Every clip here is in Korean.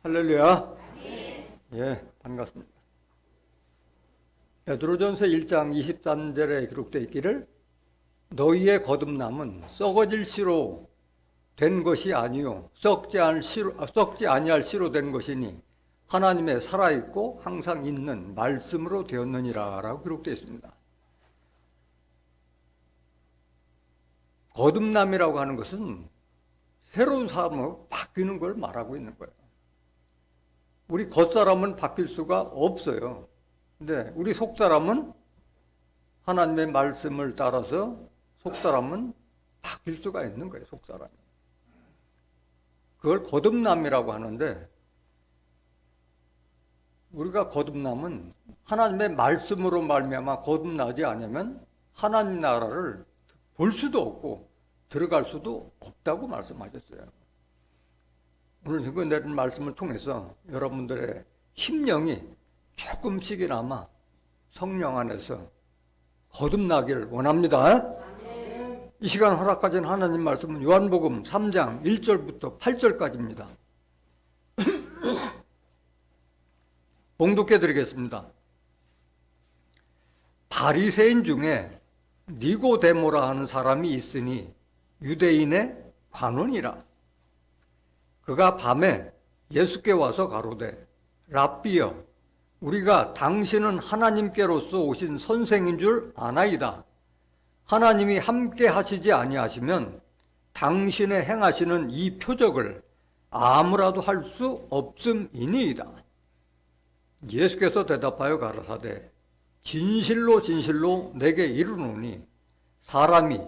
할렐루야. 예, 반갑습니다. 베드로전서 1장 23절에 기록되어 있기를 너희의 거듭남은 썩어질 씨로 된 것이 아니요 썩지 아니할 씨로 된 것이니 하나님의 살아있고 항상 있는 말씀으로 되었느니라 라고 기록되어 있습니다. 거듭남이라고 하는 것은 새로운 사람으로 바뀌는 걸 말하고 있는 거예요. 우리 겉사람은 바뀔 수가 없어요. 근데 우리 속사람은 하나님의 말씀을 따라서 속사람은 바뀔 수가 있는 거예요. 속사람이. 그걸 거듭남이라고 하는데 우리가 거듭남은 하나님의 말씀으로 말미암아 거듭나지 않으면 하나님 나라를 볼 수도 없고 들어갈 수도 없다고 말씀하셨어요. 오늘 이거 내린 말씀을 통해서 여러분들의 심령이 조금씩이나마 성령 안에서 거듭나기를 원합니다. 이 시간 허락하신 하나님 말씀은 요한복음 3장 1절부터 8절까지입니다. 봉독해 드리겠습니다. 바리새인 중에 니고데모라 하는 사람이 있으니 유대인의 관원이라. 그가 밤에 예수께 와서 가로되 랍비여 우리가 당신은 하나님께로서 오신 선생인 줄 아나이다. 하나님이 함께 하시지 아니하시면 당신의 행하시는 이 표적을 아무라도 할 수 없음이니이다. 예수께서 대답하여 가라사대 진실로 진실로 내게 이르노니 사람이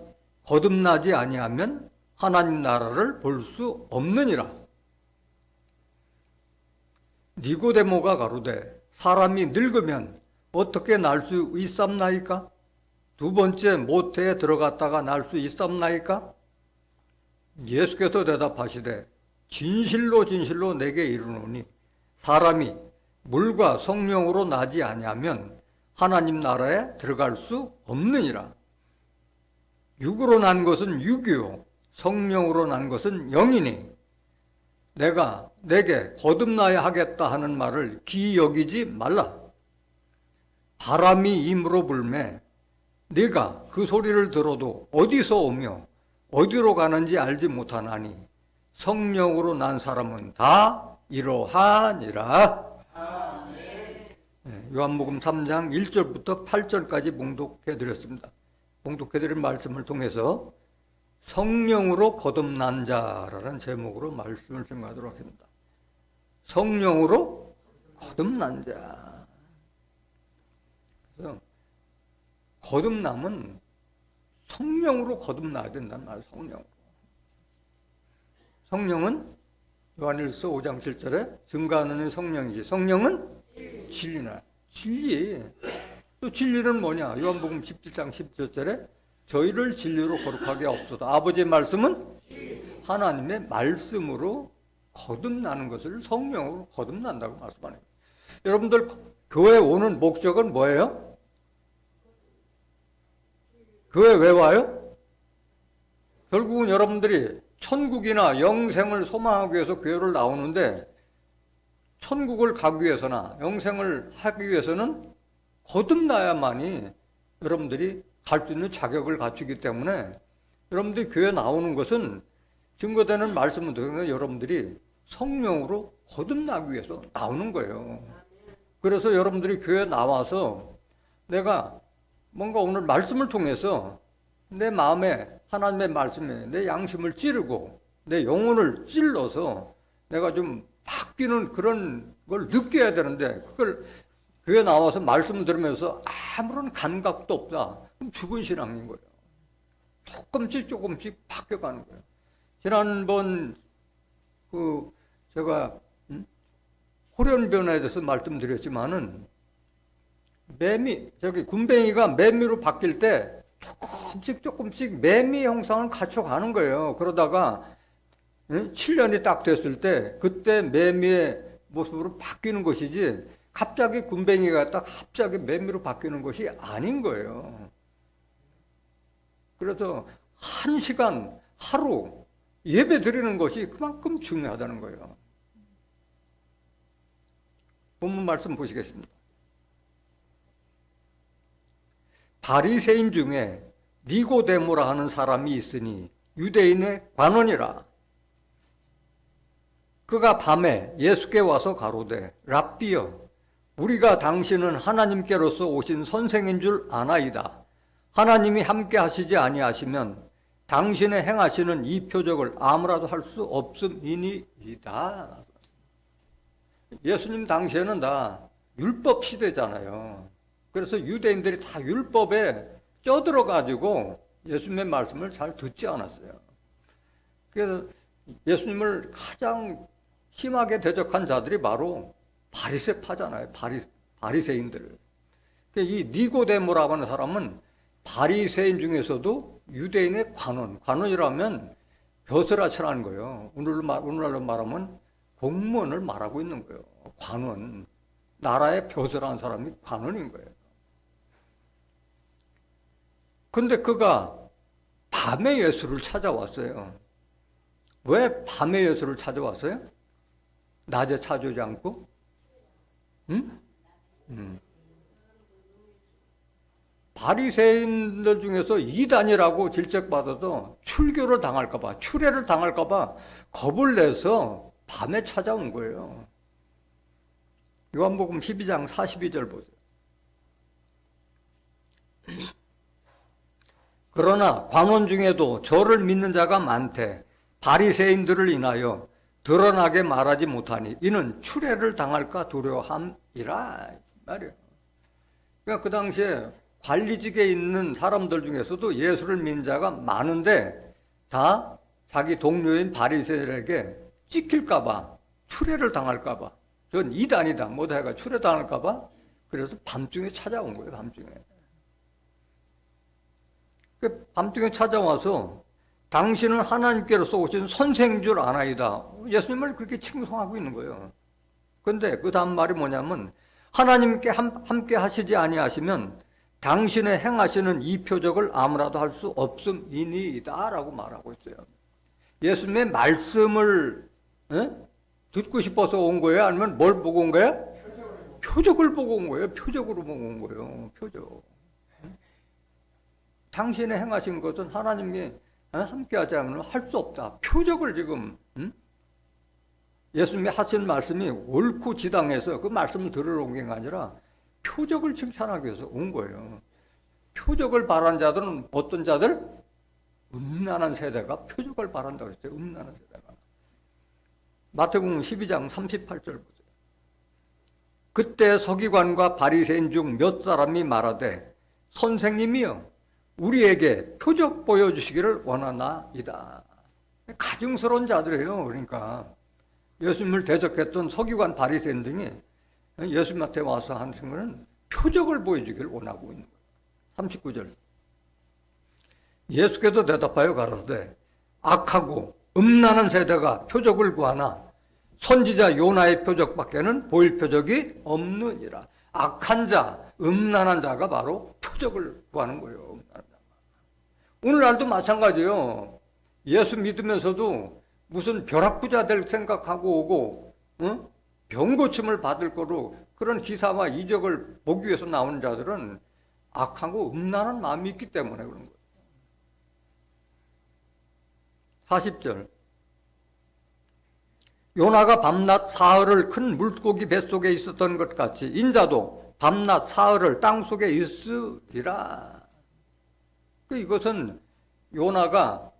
거듭나지 아니하면 하나님 나라를 볼 수 없느니라. 니고데모가 가로되 사람이 늙으면 어떻게 날 수 있삼나이까? 두 번째 모태에 들어갔다가 날 수 있삼나이까? 예수께서 대답하시되 진실로 진실로 내게 이르노니 사람이 물과 성령으로 나지 아니하면 하나님 나라에 들어갈 수 없느니라. 육으로 난 것은 육이요 성령으로 난 것은 영이니 내가 내게 거듭나야 하겠다 하는 말을 기이 여기지 말라. 바람이 임으로 불매 네가 그 소리를 들어도 어디서 오며 어디로 가는지 알지 못하나니 성령으로 난 사람은 다 이러하니라. 요한복음 3장 1절부터 8절까지 봉독해 드렸습니다. 봉독해 드린 말씀을 통해서 성령으로 거듭난 자라는 제목으로 말씀을 증거하도록 합니다. 성령으로 거듭난 자. 그래서 거듭남은 성령으로 거듭나야 된다는 말이에요. 성령으로. 성령은 요한일서 5장 7절에 증거하는 성령이지. 성령은 진리나. 진리. 또 진리는 뭐냐? 요한복음 17장 17절에 저희를 진리로 거룩하게 하옵소서. 아버지의 말씀은 하나님의 말씀으로 거듭나는 것을 성령으로 거듭난다고 말씀하는 거예요. 여러분들 교회 오는 목적은 뭐예요? 교회 왜 와요? 결국은 여러분들이 천국이나 영생을 소망하기 위해서 교회를 나오는데 천국을 가기 위해서나 영생을 하기 위해서는 거듭나야만이 여러분들이 갈 수 있는 자격을 갖추기 때문에 여러분들이 교회 나오는 것은 증거되는 말씀은 여러분들이 성령으로 거듭나기 위해서 나오는 거예요. 그래서 여러분들이 교회 나와서 내가 뭔가 오늘 말씀을 통해서 내 마음에 하나님의 말씀에 내 양심을 찌르고 내 영혼을 찔러서 내가 좀 바뀌는 그런 걸 느껴야 되는데 그걸 교회 나와서 말씀 들으면서 아무런 감각도 없다. 그럼 죽은 신앙인 거예요. 조금씩 바뀌어가는 거예요. 지난번 제가 호련변화에 대해서 말씀드렸지만은 군뱅이가 매미로 바뀔 때 조금씩 매미 형상을 갖춰가는 거예요. 그러다가 7년이 딱 됐을 때 그때 매미의 모습으로 바뀌는 것이지 갑자기 군뱅이가 딱 갑자기 매미로 바뀌는 것이 아닌 거예요. 그래서 1시간, 하루 예배 드리는 것이 그만큼 중요하다는 거예요. 본문 말씀 보시겠습니다. 바리새인 중에 니고데모라 하는 사람이 있으니 유대인의 관원이라. 그가 밤에 예수께 와서 가로되 랍비여 우리가 당신은 하나님께로서 오신 선생인 줄 아나이다. 하나님이 함께 하시지 아니하시면 당신의 행하시는 이 표적을 아무라도 할 수 없음이니이다. 예수님 당시에는 다 율법 시대잖아요. 그래서 유대인들이 다 율법에 쪄들어가지고 예수님의 말씀을 잘 듣지 않았어요. 그래서 예수님을 가장 심하게 대적한 자들이 바로 바리새파잖아요. 바리새인들. 이 니고데모라고 하는 사람은 바리새인 중에서도 유대인의 관원이라면 벼슬아치라는 거예요. 오늘날로 말하면 공무원을 말하고 있는 거예요. 관원. 나라의 벼슬한 사람이 관원인 거예요. 근데 그가 밤에 예수를 찾아왔어요. 왜 밤에 예수를 찾아왔어요? 낮에 찾아오지 않고? 바리새인들 중에서 이단이라고 질책받아서 출교를 당할까봐, 추례를 당할까봐 겁을 내서 밤에 찾아온 거예요. 요한복음 12장 42절 보세요. 그러나 관원 중에도 저를 믿는 자가 많되 바리새인들을 인하여 드러나게 말하지 못하니 이는 추례를 당할까 두려워함이라 말이에요. 그러니까 그 당시에 관리직에 있는 사람들 중에서도 예수를 믿는 자가 많은데 다 자기 동료인 바리새인들에게 찍힐까봐, 추례를 당할까봐, 전 이단이다 뭐다 해가 추례 당할까봐 그래서 밤중에 찾아온 거예요. 밤중에. 밤중에 찾아와서 당신은 하나님께로서 오신 선생인 줄 아나이다. 예수님을 그렇게 칭송하고 있는 거예요. 그런데 그 다음 말이 뭐냐면 하나님께 함께 하시지 아니하시면 당신의 행하시는 이 표적을 아무라도 할 수 없음이니이다 라고 말하고 있어요. 예수님의 말씀을 듣고 싶어서 온 거예요? 아니면 뭘 보고 온 거예요? 표적을 보고 온 거예요. 표적으로 보고 온 거예요. 표적. 당신의 행하신 것은 하나님이 함께 하지 않으면 할 수 없다. 표적을 지금 예수님이 하신 말씀이 옳고 지당해서 그 말씀을 들으러 온 게 아니라 표적을 칭찬하기 위해서 온 거예요. 표적을 바라는 자들은 어떤 자들? 음란한 세대가 표적을 바란다고 했어요. 음란한 세대가. 마태복음 12장 38절 보세요. 그때 서기관과 바리새인 중 몇 사람이 말하되 선생님이여 우리에게 표적 보여주시기를 원하나이다. 가증스러운 자들이에요. 그러니까 예수님을 대적했던 서기관 바리새인 등이 예수님한테 와서 하는 것은 표적을 보여주기를 원하고 있는 거예요. 39절. 예수께서 대답하여 가라사대 악하고 음란한 세대가 표적을 구하나 선지자 요나의 표적밖에는 보일 표적이 없느니라. 악한 자, 음란한 자가 바로 표적을 구하는 거예요. 오늘날도 마찬가지예요. 예수 믿으면서도 무슨 벼락부자 될 생각하고 오고 병 고침을 받을 거로 그런 기사와 이적을 보기 위해서 나오는 자들은 악하고 음란한 마음이 있기 때문에 그런 거예요. 40절. 요나가 밤낮 사흘을 큰 물고기 뱃속에 있었던 것 같이 인자도 밤낮 사흘을 땅속에 있으리라. 이것은 요나가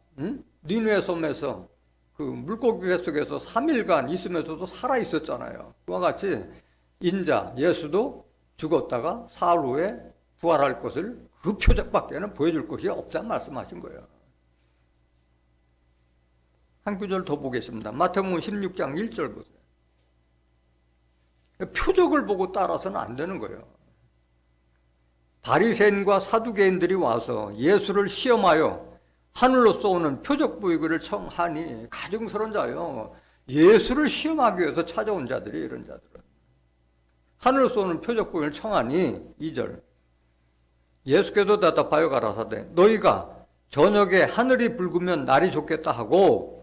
니느웨 섬에서 그 물고기 뱃속에서 3일간 있으면서도 살아 있었잖아요. 그와 같이 인자 예수도 죽었다가 사흘 후에 부활할 것을 그 표적밖에는 보여줄 것이 없다는 말씀하신 거예요. 한 구절 더 보겠습니다. 마태복음 16장 1절 보세요. 표적을 보고 따라서는 안 되는 거예요. 바리새인과 사두개인들이 와서 예수를 시험하여 하늘로서 오는 표적 보이기를 청하니 가증스러운 자요. 예수를 시험하기 위해서 찾아온 자들이 이런 자들은. 하늘로서 오는 표적 보이기를 청하니 2절. 예수께서 대답하여 가라사대 너희가 저녁에 하늘이 붉으면 날이 좋겠다 하고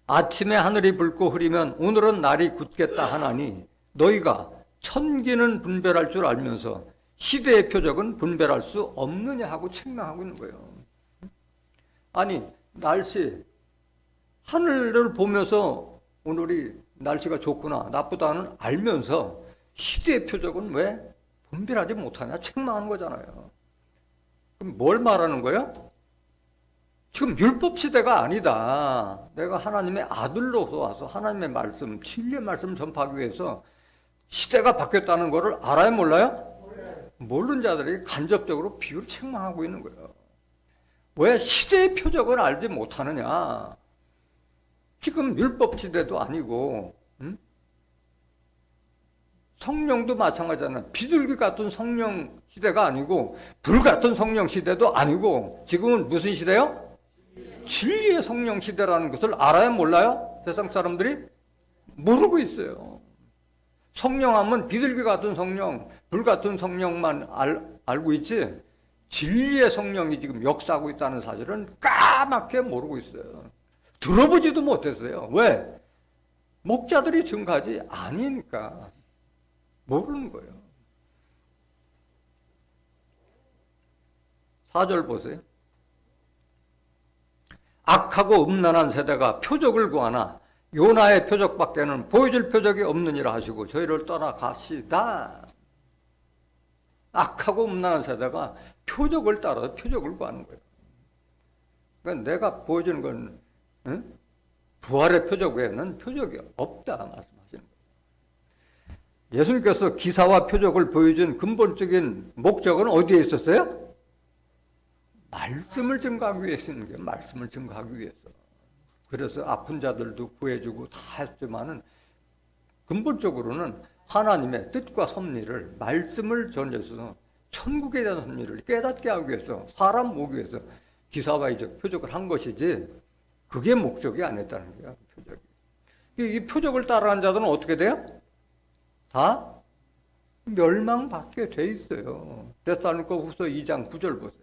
아침에 하늘이 붉고 흐리면 오늘은 날이 굳겠다 하나니 너희가 천기는 분별할 줄 알면서 시대의 표적은 분별할 수 없느냐 하고 책망하고 있는 거예요. 아니, 날씨, 하늘을 보면서 오늘이 날씨가 좋구나 나쁘다는 알면서 시대의 표적은 왜 분별하지 못하냐 책망하는 거잖아요. 그럼 뭘 말하는 거예요? 지금 율법 시대가 아니다. 내가 하나님의 아들로서 와서 하나님의 말씀, 진리의 말씀 전파하기 위해서 시대가 바뀌었다는 것을 알아요, 몰라요? 모르는 자들이 간접적으로 비유를 책망하고 있는 거예요. 왜 시대의 표적을 알지 못하느냐? 지금 율법 시대도 아니고 성령도 마찬가지잖아요. 비둘기 같은 성령 시대가 아니고 불 같은 성령 시대도 아니고 지금은 무슨 시대요? 진리의 성령 시대라는 것을 알아요, 몰라요? 세상 사람들이 모르고 있어요. 성령하면 비둘기 같은 성령, 불 같은 성령만 알고 있지 진리의 성령이 지금 역사하고 있다는 사실은 까맣게 모르고 있어요. 들어보지도 못했어요. 왜? 목자들이 증거하지 아니니까 모르는 거예요. 4절 보세요. 악하고 음란한 세대가 표적을 구하나 요나의 표적밖에는 보여줄 표적이 없느니라 하시고 저희를 떠나가시다. 악하고 음란한 세대가 표적을 따라서 표적을 구하는 거예요. 그러니까 내가 보여주는 건 부활의 표적 외에는 표적이 없다 말씀하시는 거예요. 예수님께서 기사와 표적을 보여준 근본적인 목적은 어디에 있었어요? 말씀을 증거하기 위해서 있는 거예요. 말씀을 증거하기 위해서. 그래서 아픈 자들도 구해주고 다 했지만은 근본적으로는 하나님의 뜻과 섭리를 말씀을 전해서 천국에 대한 섭리를 깨닫게 하기 위해서 사람 모으기 위해서 기사와 이적 표적을 한 것이지 그게 목적이 아니었다는 거예요. 표적이. 이 표적을 따라간 자들은 어떻게 돼요? 다 멸망받게 돼 있어요. 데살로니가후서 2장 9절 보세요.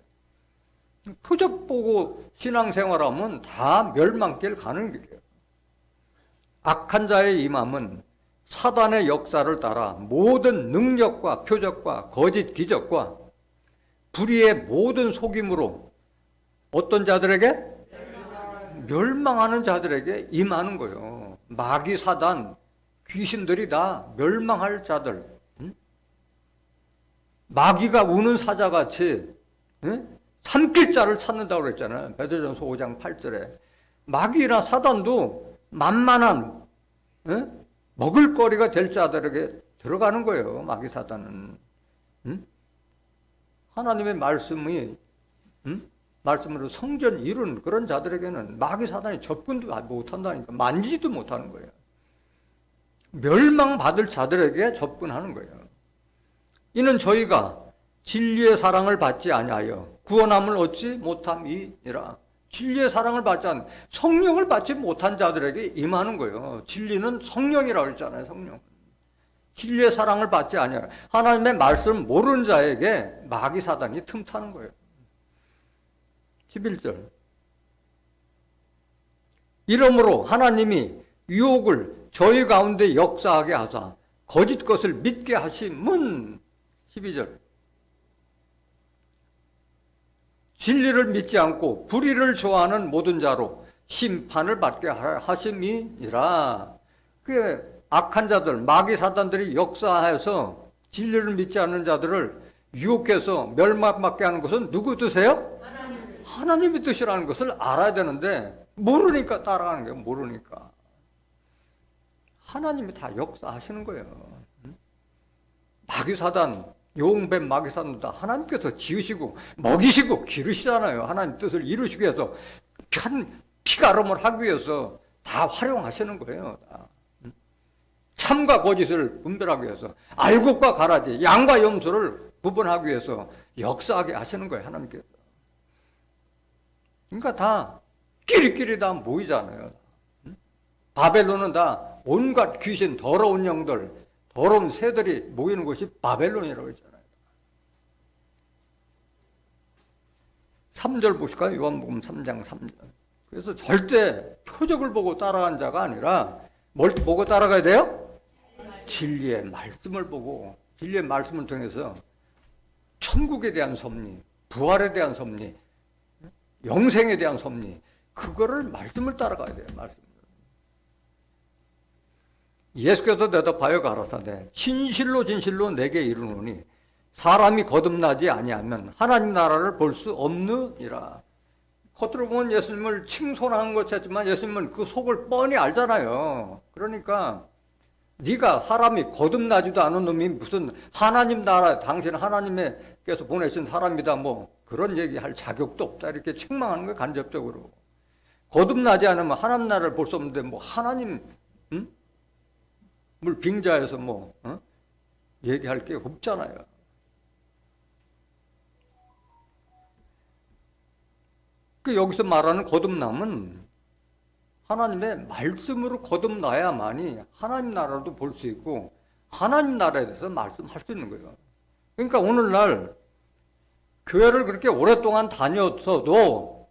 표적 보고 신앙생활하면 다 멸망길 가는 길이에요. 악한 자의 임함은 사단의 역사를 따라 모든 능력과 표적과 거짓 기적과 불의의 모든 속임으로 어떤 자들에게? 멸망하는 자들에게 임하는 거예요. 마귀 사단, 귀신들이 다 멸망할 자들. 마귀가 우는 사자같이 삼킬 자를 찾는다고 그랬잖아요. 베드로전서 5장 8절에. 마귀나 사단도 만만한 먹을거리가 될 자들에게 들어가는 거예요. 마귀 사단은. 하나님의 말씀이 말씀으로 성전 이룬 그런 자들에게는 마귀 사단이 접근도 못한다니까. 만지지도 못하는 거예요. 멸망받을 자들에게 접근하는 거예요. 이는 저희가 진리의 사랑을 받지 아니하여 구원함을 얻지 못함이니라. 진리의 사랑을 받지 않은 성령을 받지 못한 자들에게 임하는 거예요. 진리는 성령이라고 했잖아요. 성령. 진리의 사랑을 받지 아니하여 하나님의 말씀 모르는 자에게 마귀 사단이 틈타는 거예요. 11절. 이러므로 하나님이 유혹을 저희 가운데 역사하게 하사 거짓 것을 믿게 하심은 12절. 진리를 믿지 않고 불의를 좋아하는 모든 자로 심판을 받게 하심이니라. 그 악한 자들, 마귀 사단들이 역사하여서 진리를 믿지 않는 자들을 유혹해서 멸망받게 하는 것은 누구 뜻이에요? 하나님의 뜻이라는 것을 알아야 되는데 모르니까 따라가는 거예요. 모르니까. 하나님이 다 역사하시는 거예요. 마귀 사단, 용뱀 마귀 사단도 다 하나님께서 지으시고 먹이시고 기르시잖아요. 하나님 뜻을 이루시기 위해서 피가름을 하기 위해서 다 활용하시는 거예요. 다. 참과 거짓을 분별하기 위해서 알곡과 가라지, 양과 염소를 구분하기 위해서 역사하게 하시는 거예요. 하나님께서. 그러니까 다 끼리끼리 다 모이잖아요. 바벨론은 다 온갖 귀신, 더러운 영들, 더러운 새들이 모이는 곳이 바벨론이라고 했잖아요. 3절 보실까요? 요한복음 3장 3절. 그래서 절대 표적을 보고 따라간 자가 아니라 뭘 보고 따라가야 돼요? 진리의 말씀을 보고 진리의 말씀을 통해서 천국에 대한 섭리, 부활에 대한 섭리, 영생에 대한 섭리, 그거를 말씀을 따라가야 돼요. 말씀. 예수께서 대답하여 가라사대 진실로 진실로 내게 이르노니 사람이 거듭나지 아니하면 하나님 나라를 볼 수 없느니라. 겉으로 보면 예수님을 칭송하는 것이지만 예수님은 그 속을 뻔히 알잖아요. 그러니까 네가 사람이 거듭나지도 않은 놈이 무슨 하나님 나라, 당신 하나님께서 보내신 사람이다, 뭐 그런 얘기할 자격도 없다, 이렇게 책망하는 거예요. 간접적으로. 거듭나지 않으면 하나님 나라를 볼 수 없는데 뭐 하나님 물 빙자해서 얘기할 게 없잖아요. 그 여기서 말하는 거듭남은 하나님의 말씀으로 거듭나야만이 하나님 나라도 볼 수 있고 하나님 나라에 대해서 말씀할 수 있는 거예요. 그러니까 오늘날 교회를 그렇게 오랫동안 다녔어도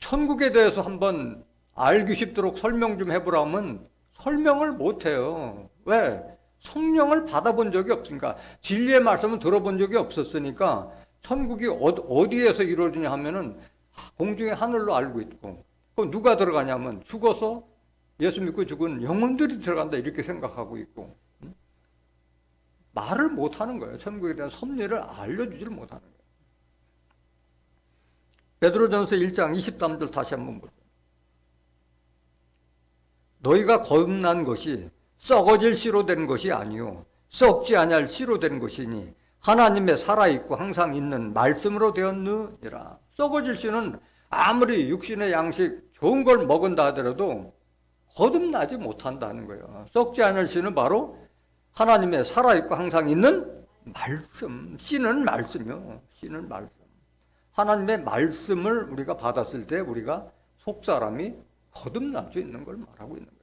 천국에 대해서 한번 알기 쉽도록 설명 좀 해보라면 설명을 못해요. 왜? 성령을 받아본 적이 없으니까. 진리의 말씀을 들어본 적이 없었으니까 천국이 어디에서 이루어지냐 하면은 공중의 하늘로 알고 있고, 그럼 누가 들어가냐면 죽어서 예수 믿고 죽은 영혼들이 들어간다 이렇게 생각하고 있고, 말을 못하는 거예요. 천국에 대한 섭리를 알려주지를 못하는 거예요. 베드로전서 1장 23절 다시 한번 보세요. 너희가 거듭난 것이 썩어질 씨로 된 것이 아니요 썩지 아니할 씨로 된 것이니 하나님의 살아있고 항상 있는 말씀으로 되었느니라. 썩어질 씨는 아무리 육신의 양식 좋은 걸 먹은다 하더라도 거듭나지 못한다는 거예요. 썩지 않을 씨는 바로 하나님의 살아있고 항상 있는 말씀. 씨는 말씀이요. 씨는 말씀. 하나님의 말씀을 우리가 받았을 때 우리가 속사람이 거듭날 수 있는 걸 말하고 있는 거예요.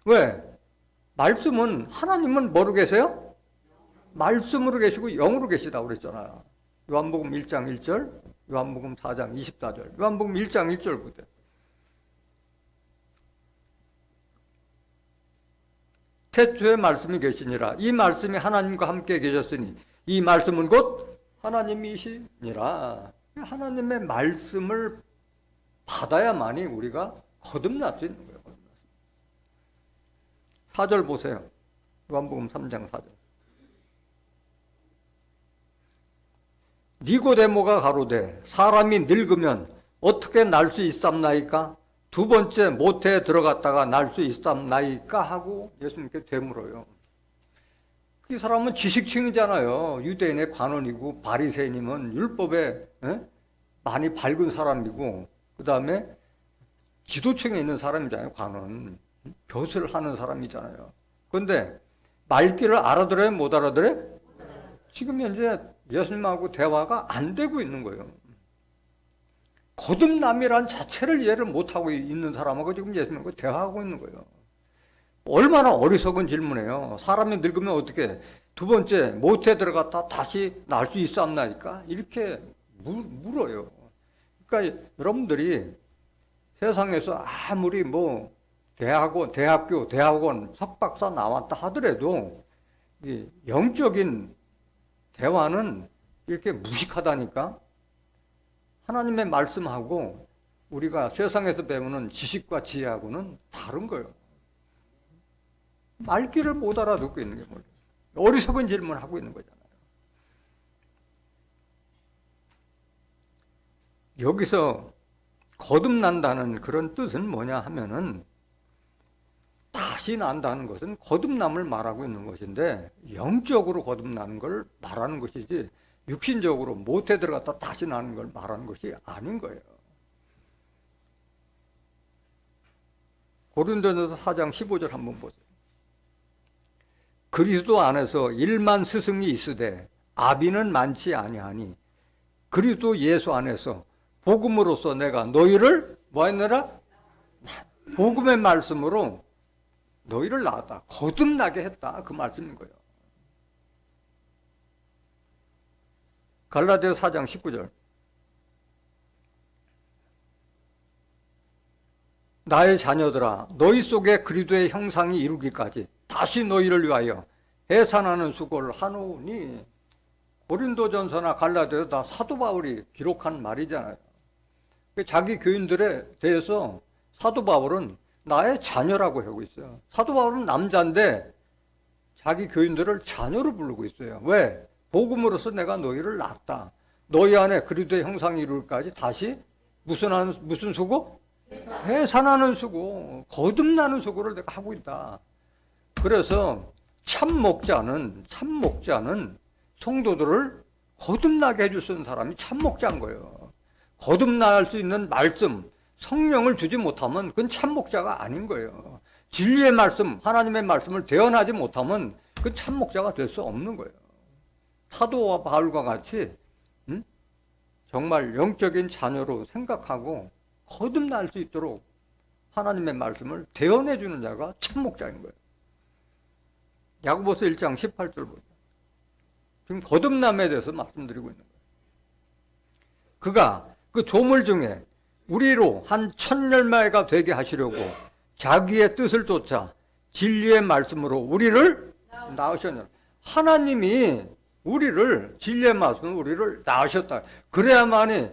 왜? 말씀은 하나님은 뭐로 계세요? 말씀으로 계시고 영으로 계시다고 그랬잖아요. 요한복음 1장 1절, 요한복음 4장 24절, 요한복음 1장 1절 보세요. 태초에 말씀이 계시니라. 이 말씀이 하나님과 함께 계셨으니 이 말씀은 곧 하나님이시니라. 하나님의 말씀을 받아야만이 우리가 거듭날 수 있는 거예요. 4절 보세요. 요한복음 3장 4절. 니고데모가 가로되 사람이 늙으면 어떻게 날 수 있삼나이까? 두 번째 모태에 들어갔다가 날 수 있삼나이까? 하고 예수님께 되물어요. 이 사람은 지식층이잖아요. 유대인의 관원이고 바리새인이면 율법에 많이 밝은 사람이고 그 다음에 지도층에 있는 사람이잖아요. 관원. 벼슬 하는 사람이잖아요. 그런데 말귀를 알아들어요? 못 알아들어요? 지금 현재 예수님하고 대화가 안 되고 있는 거예요. 거듭남이란 자체를 이해를 못하고 있는 사람하고 지금 예수님하고 대화하고 있는 거예요. 얼마나 어리석은 질문이에요. 사람이 늙으면 어떻게 두 번째 모태에 들어갔다 다시 날 수 있었나니까? 이렇게 물어요. 그러니까 여러분들이 세상에서 아무리 뭐 대학원 석박사 나왔다 하더라도 영적인 대화는 이렇게 무식하다니까. 하나님의 말씀하고 우리가 세상에서 배우는 지식과 지혜하고는 다른 거예요. 말귀를 못 알아듣고 있는 게 뭐예요? 어리석은 질문을 하고 있는 거잖아요. 여기서 거듭난다는 그런 뜻은 뭐냐 하면은 다시 난다는 것은 거듭남을 말하고 있는 것인데 영적으로 거듭나는 걸 말하는 것이지 육신적으로 모태에 들어갔다 다시 나는 걸 말하는 것이 아닌 거예요. 고린도전서 4장 15절 한번 보세요. 그리스도 안에서 1만 스승이 있으되 아비는 많지 아니하니 그리스도 예수 안에서 복음으로써 내가 너희를 뭐 했느라? 복음의 말씀으로 너희를 낳았다. 거듭나게 했다. 그 말씀인 거예요. 갈라디아서 4장 19절. 나의 자녀들아 너희 속에 그리스도의 형상이 이루기까지 다시 너희를 위하여 해산하는 수고를 하노니. 고린도전서나 갈라디아서 다 사도 바울이 기록한 말이잖아요. 자기 교인들에 대해서 사도 바울은 나의 자녀라고 하고 있어요. 사도 바울은 남자인데 자기 교인들을 자녀로 부르고 있어요. 왜? 복음으로서 내가 너희를 낳았다. 너희 안에 그리스도의 형상이 이룰까지 다시 무슨 수고? 해산하는 수고, 거듭나는 수고를 내가 하고 있다. 그래서 참 목자는 성도들을 거듭나게 해줄 수 있는 사람이 참 목자인 거예요. 거듭날 수 있는 말씀, 성령을 주지 못하면 그건 참 목자가 아닌 거예요. 진리의 말씀, 하나님의 말씀을 대언하지 못하면 그건 참 목자가 될 수 없는 거예요. 사도와 바울과 같이 정말 영적인 자녀로 생각하고 거듭날 수 있도록 하나님의 말씀을 대언해 주는 자가 참 목자인 거예요. 야고보서 1장 18절 보죠. 지금 거듭남에 대해서 말씀드리고 있는 거예요. 그가 그 조물 중에 우리로 한 천열매가 되게 하시려고 자기의 뜻을 쫓아 진리의 말씀으로 우리를 낳으셨느니라. 하나님이 우리를, 진리의 말씀으로 우리를 낳으셨다. 그래야만이,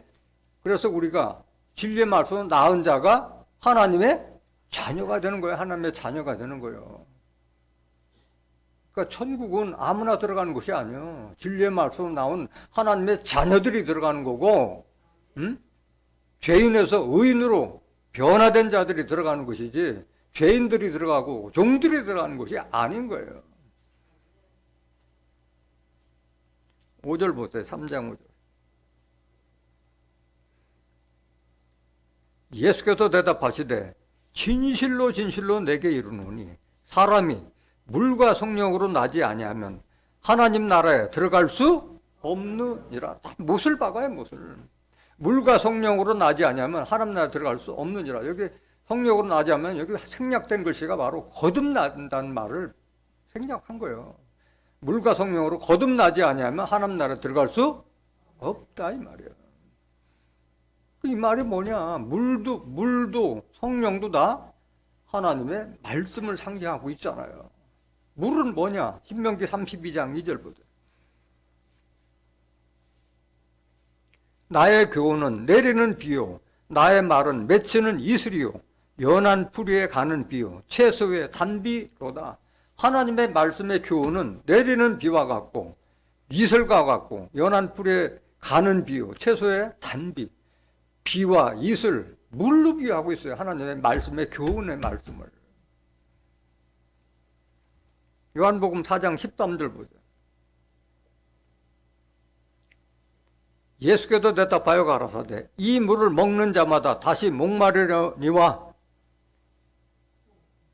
그래서 우리가 진리의 말씀으로 낳은 자가 하나님의 자녀가 되는 거예요. 하나님의 자녀가 되는 거예요. 그러니까 천국은 아무나 들어가는 것이 아니에요. 진리의 말씀으로 나온 하나님의 자녀들이 들어가는 거고, 죄인에서 의인으로 변화된 자들이 들어가는 것이지 죄인들이 들어가고 종들이 들어가는 것이 아닌 거예요. 5절 보세요. 3장 5절. 예수께서 대답하시되 진실로 진실로 내게 이르노니 사람이 물과 성령으로 나지 아니하면 하나님 나라에 들어갈 수 없느니라. 못을 박아요, 못을. 물과 성령으로 나지 아니하면 하나님 나라에 들어갈 수 없느니라. 여기 성령으로 나지 않으면 여기 생략된 글씨가 바로 거듭난다는 말을 생략한 거예요. 물과 성령으로 거듭나지 아니하면 하나님 나라에 들어갈 수 없다 이 말이에요. 이 말이 뭐냐? 물도 성령도 다 하나님의 말씀을 상징하고 있잖아요. 물은 뭐냐? 신명기 32장 2절 보세요. 나의 교훈은 내리는 비요, 나의 말은 맺히는 이슬이요, 연한 풀이에 가는 비요, 채소의 단비로다. 하나님의 말씀의 교훈은 내리는 비와 같고 이슬과 같고 연한 풀에 가는 비요, 채소의 단비. 비와 이슬, 물로 비유하고 있어요. 하나님의 말씀의 교훈의 말씀을. 요한복음 4장 13절 보세요. 예수께서 대답하여 가라사대 이 물을 먹는 자마다 다시 목마르려니와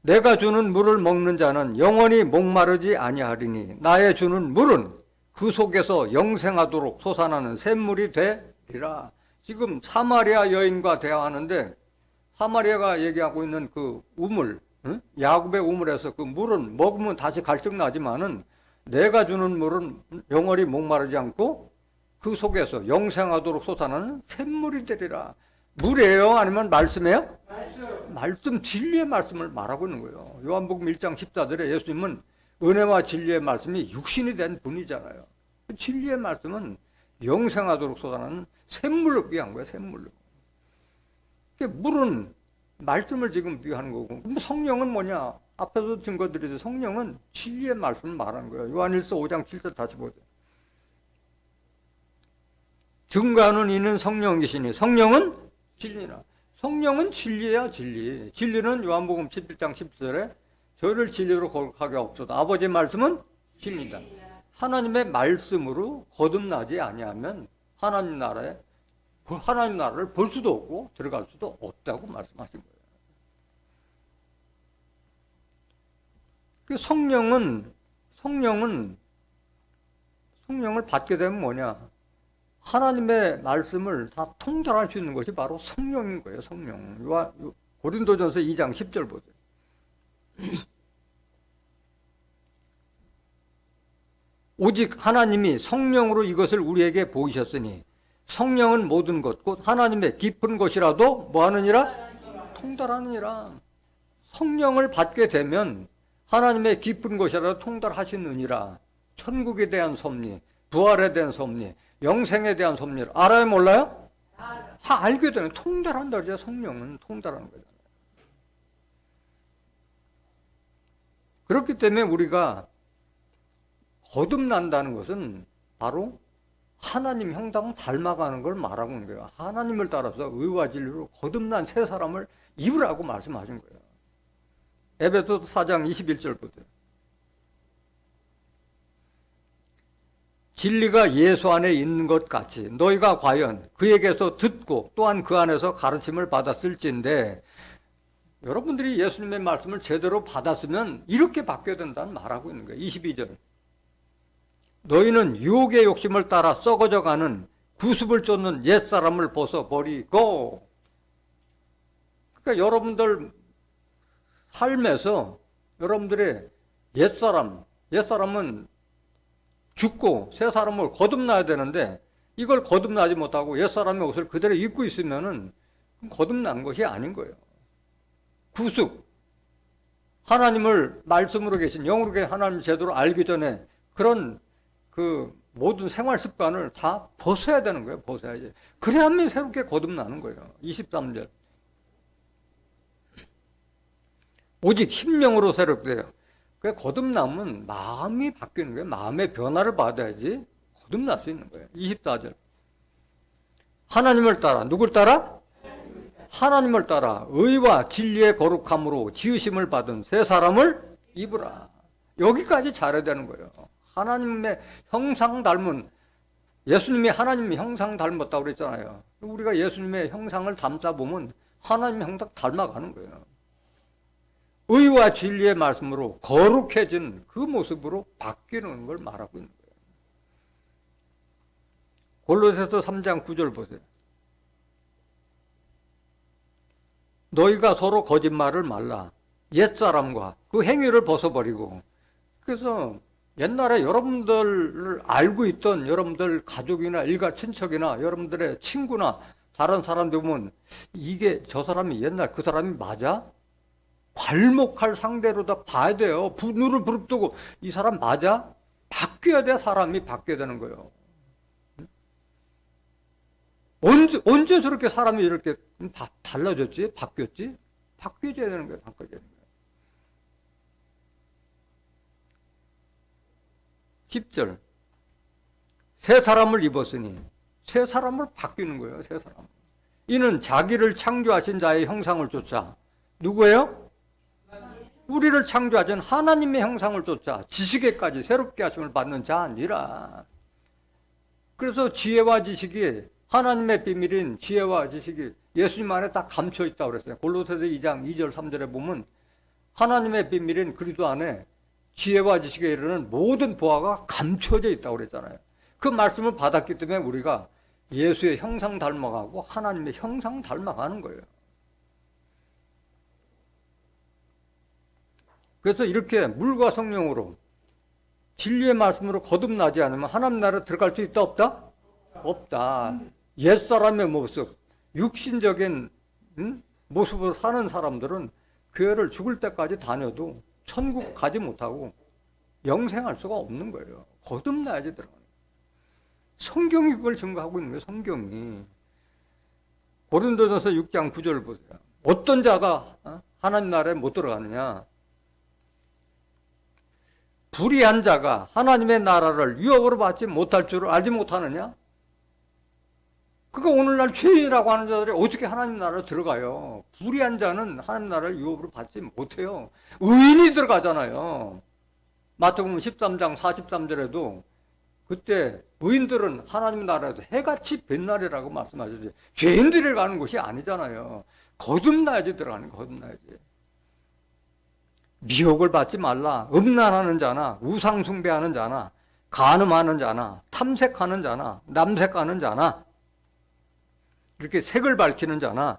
내가 주는 물을 먹는 자는 영원히 목마르지 아니하리니 나의 주는 물은 그 속에서 영생하도록 솟아나는 샘물이 되리라. 지금 사마리아 여인과 대화하는데 사마리아가 얘기하고 있는 그 우물, 야곱의 우물에서 그 물은 먹으면 다시 갈증 나지만은 내가 주는 물은 영원히 목마르지 않고 그 속에서 영생하도록 솟아나는 샘물이 되리라. 물이에요? 아니면 말씀이에요? 말씀, 진리의 말씀을 말하고 있는 거예요. 요한복음 1장 14절에 예수님은 은혜와 진리의 말씀이 육신이 된 분이잖아요. 진리의 말씀은 영생하도록 쏟아나는 샘물을 비유한 거예요. 샘물로. 물은 말씀을 지금 비유하는 거고, 성령은 뭐냐? 앞에서 증거드리듯 성령은 진리의 말씀을 말하는 거예요. 요한일서 5장 7절 다시 보세요. 증거하는 이는 성령이시니 성령은 진리라. 성령은 진리야, 진리. 진리는 요한복음 11장 10절에 저를 진리로 거룩하게 하옵소서. 아버지의 말씀은 진리다. 하나님의 말씀으로 거듭나지 아니하면 하나님 나라를 볼 수도 없고 들어갈 수도 없다고 말씀하신 거예요. 그 성령을 받게 되면 뭐냐? 하나님의 말씀을 다 통달할 수 있는 것이 바로 성령인 거예요. 성령. 고린도전서 2장 10절 보세요. 오직 하나님이 성령으로 이것을 우리에게 보이셨으니 성령은 모든 것 곧 하나님의 깊은 것이라도 뭐하느니라? 통달하느니라. 성령을 받게 되면 하나님의 깊은 곳이라 통달하시느니라. 천국에 대한 섭리, 부활에 대한 섭리, 영생에 대한 섭리를 알아요, 몰라요? 다 알게 되는, 통달한다 그러죠. 성령은 통달하는 거잖아요. 그렇기 때문에 우리가 거듭난다는 것은 바로 하나님 형상 닮아가는 걸 말하고 있는 거예요. 하나님을 따라서 의와 진리로 거듭난 새 사람을 입으라고 말씀하신 거예요. 에베소서 4장 21절 보세요. 진리가 예수 안에 있는 것 같이 너희가 과연 그에게서 듣고 또한 그 안에서 가르침을 받았을진데, 여러분들이 예수님의 말씀을 제대로 받았으면 이렇게 바뀌어야 된다는 말하고 있는 거예요. 22절. 너희는 유혹의 욕심을 따라 썩어져가는 구습을 쫓는 옛사람을 벗어버리고. 그러니까 여러분들 삶에서 여러분들의 옛사람은 죽고 새 사람을 거듭나야 되는데, 이걸 거듭나지 못하고 옛사람의 옷을 그대로 입고 있으면은 거듭난 것이 아닌 거예요. 구습, 하나님을 말씀으로 계신 영으로 계신 하나님을 제대로 알기 전에 그런 그 모든 생활 습관을 다 벗어야 되는 거예요. 벗어야지. 그래야만 새롭게 거듭나는 거예요. 23절. 오직 심령으로 새롭게요. 그 거듭남은 마음이 바뀌는 거예요. 마음의 변화를 받아야지 거듭날 수 있는 거예요. 24절. 하나님을 따라, 누굴 따라? 하나님을 따라 의와 진리의 거룩함으로 지으심을 받은 새 사람을 입으라. 여기까지 잘해야 되는 거예요. 하나님의 형상 닮은, 예수님이 하나님의 형상 닮았다고 그랬잖아요. 우리가 예수님의 형상을 담다 보면 하나님의 형상 닮아가는 거예요. 의와 진리의 말씀으로 거룩해진 그 모습으로 바뀌는 걸 말하고 있는 거예요. 골로새서 3장 9절 보세요. 너희가 서로 거짓말을 말라. 옛사람과 그 행위를 벗어버리고. 그래서 옛날에 여러분들을 알고 있던 여러분들 가족이나 일가 친척이나 여러분들의 친구나 다른 사람들 보면 이게 저 사람이 옛날 그 사람이 맞아? 괄목할 상대로 다 봐야 돼요. 눈을 부릅뜨고 이 사람 맞아? 바뀌어야 돼. 사람이 바뀌어야 되는 거예요. 언제 저렇게 사람이 이렇게 달라졌지? 바뀌었지? 바뀌어야 되는 거예요. 바뀌어야 되는 거예요. 10절. 새 사람을 입었으니, 새 사람을 바뀌는 거예요. 새 사람. 이는 자기를 창조하신 자의 형상을 쫓아. 누구예요? 우리를 창조하신 하나님의 형상을 쫓아 지식에까지 새롭게 하심을 받는 자 아니라. 그래서 지혜와 지식이, 하나님의 비밀인 지혜와 지식이 예수님 안에 딱 감춰 있다고 그랬어요. 골로새서 2장 2절 3절에 보면 하나님의 비밀인 그리스도 안에 지혜와 지식에 이르는 모든 보화가 감춰져 있다고 그랬잖아요. 그 말씀을 받았기 때문에 우리가 예수의 형상 닮아가고 하나님의 형상 닮아가는 거예요. 그래서 이렇게 물과 성령으로 진리의 말씀으로 거듭나지 않으면 하나님 나라에 들어갈 수 있다 없다? 없다. 옛사람의 모습, 육신적인 모습으로 사는 사람들은 교회를 죽을 때까지 다녀도 천국 가지 못하고 영생할 수가 없는 거예요. 거듭나야지 들어가는 거예요. 성경이 그걸 증거하고 있는 거예요. 성경이. 고린도전서 6장 9절 보세요. 어떤 자가 하나님 나라에 못 들어가느냐? 불의한 자가 하나님의 나라를 유업으로 받지 못할 줄을 알지 못하느냐? 그러니까 오늘날 죄인이라고 하는 자들이 어떻게 하나님 나라에 들어가요? 불의한 자는 하나님 나라를 유업으로 받지 못해요. 의인이 들어가잖아요. 마태복음 13장 43절에도 그때 의인들은 하나님 나라에서 해같이 빛나리라고 말씀하셨지, 죄인들이 가는 곳이 아니잖아요. 거듭나야지 들어가는, 거듭나야지. 미혹을 받지 말라. 음란하는 자나 우상 숭배하는 자나 간음하는 자나 탐색하는 자나 남색하는 자나 이렇게 색을 밝히는 자나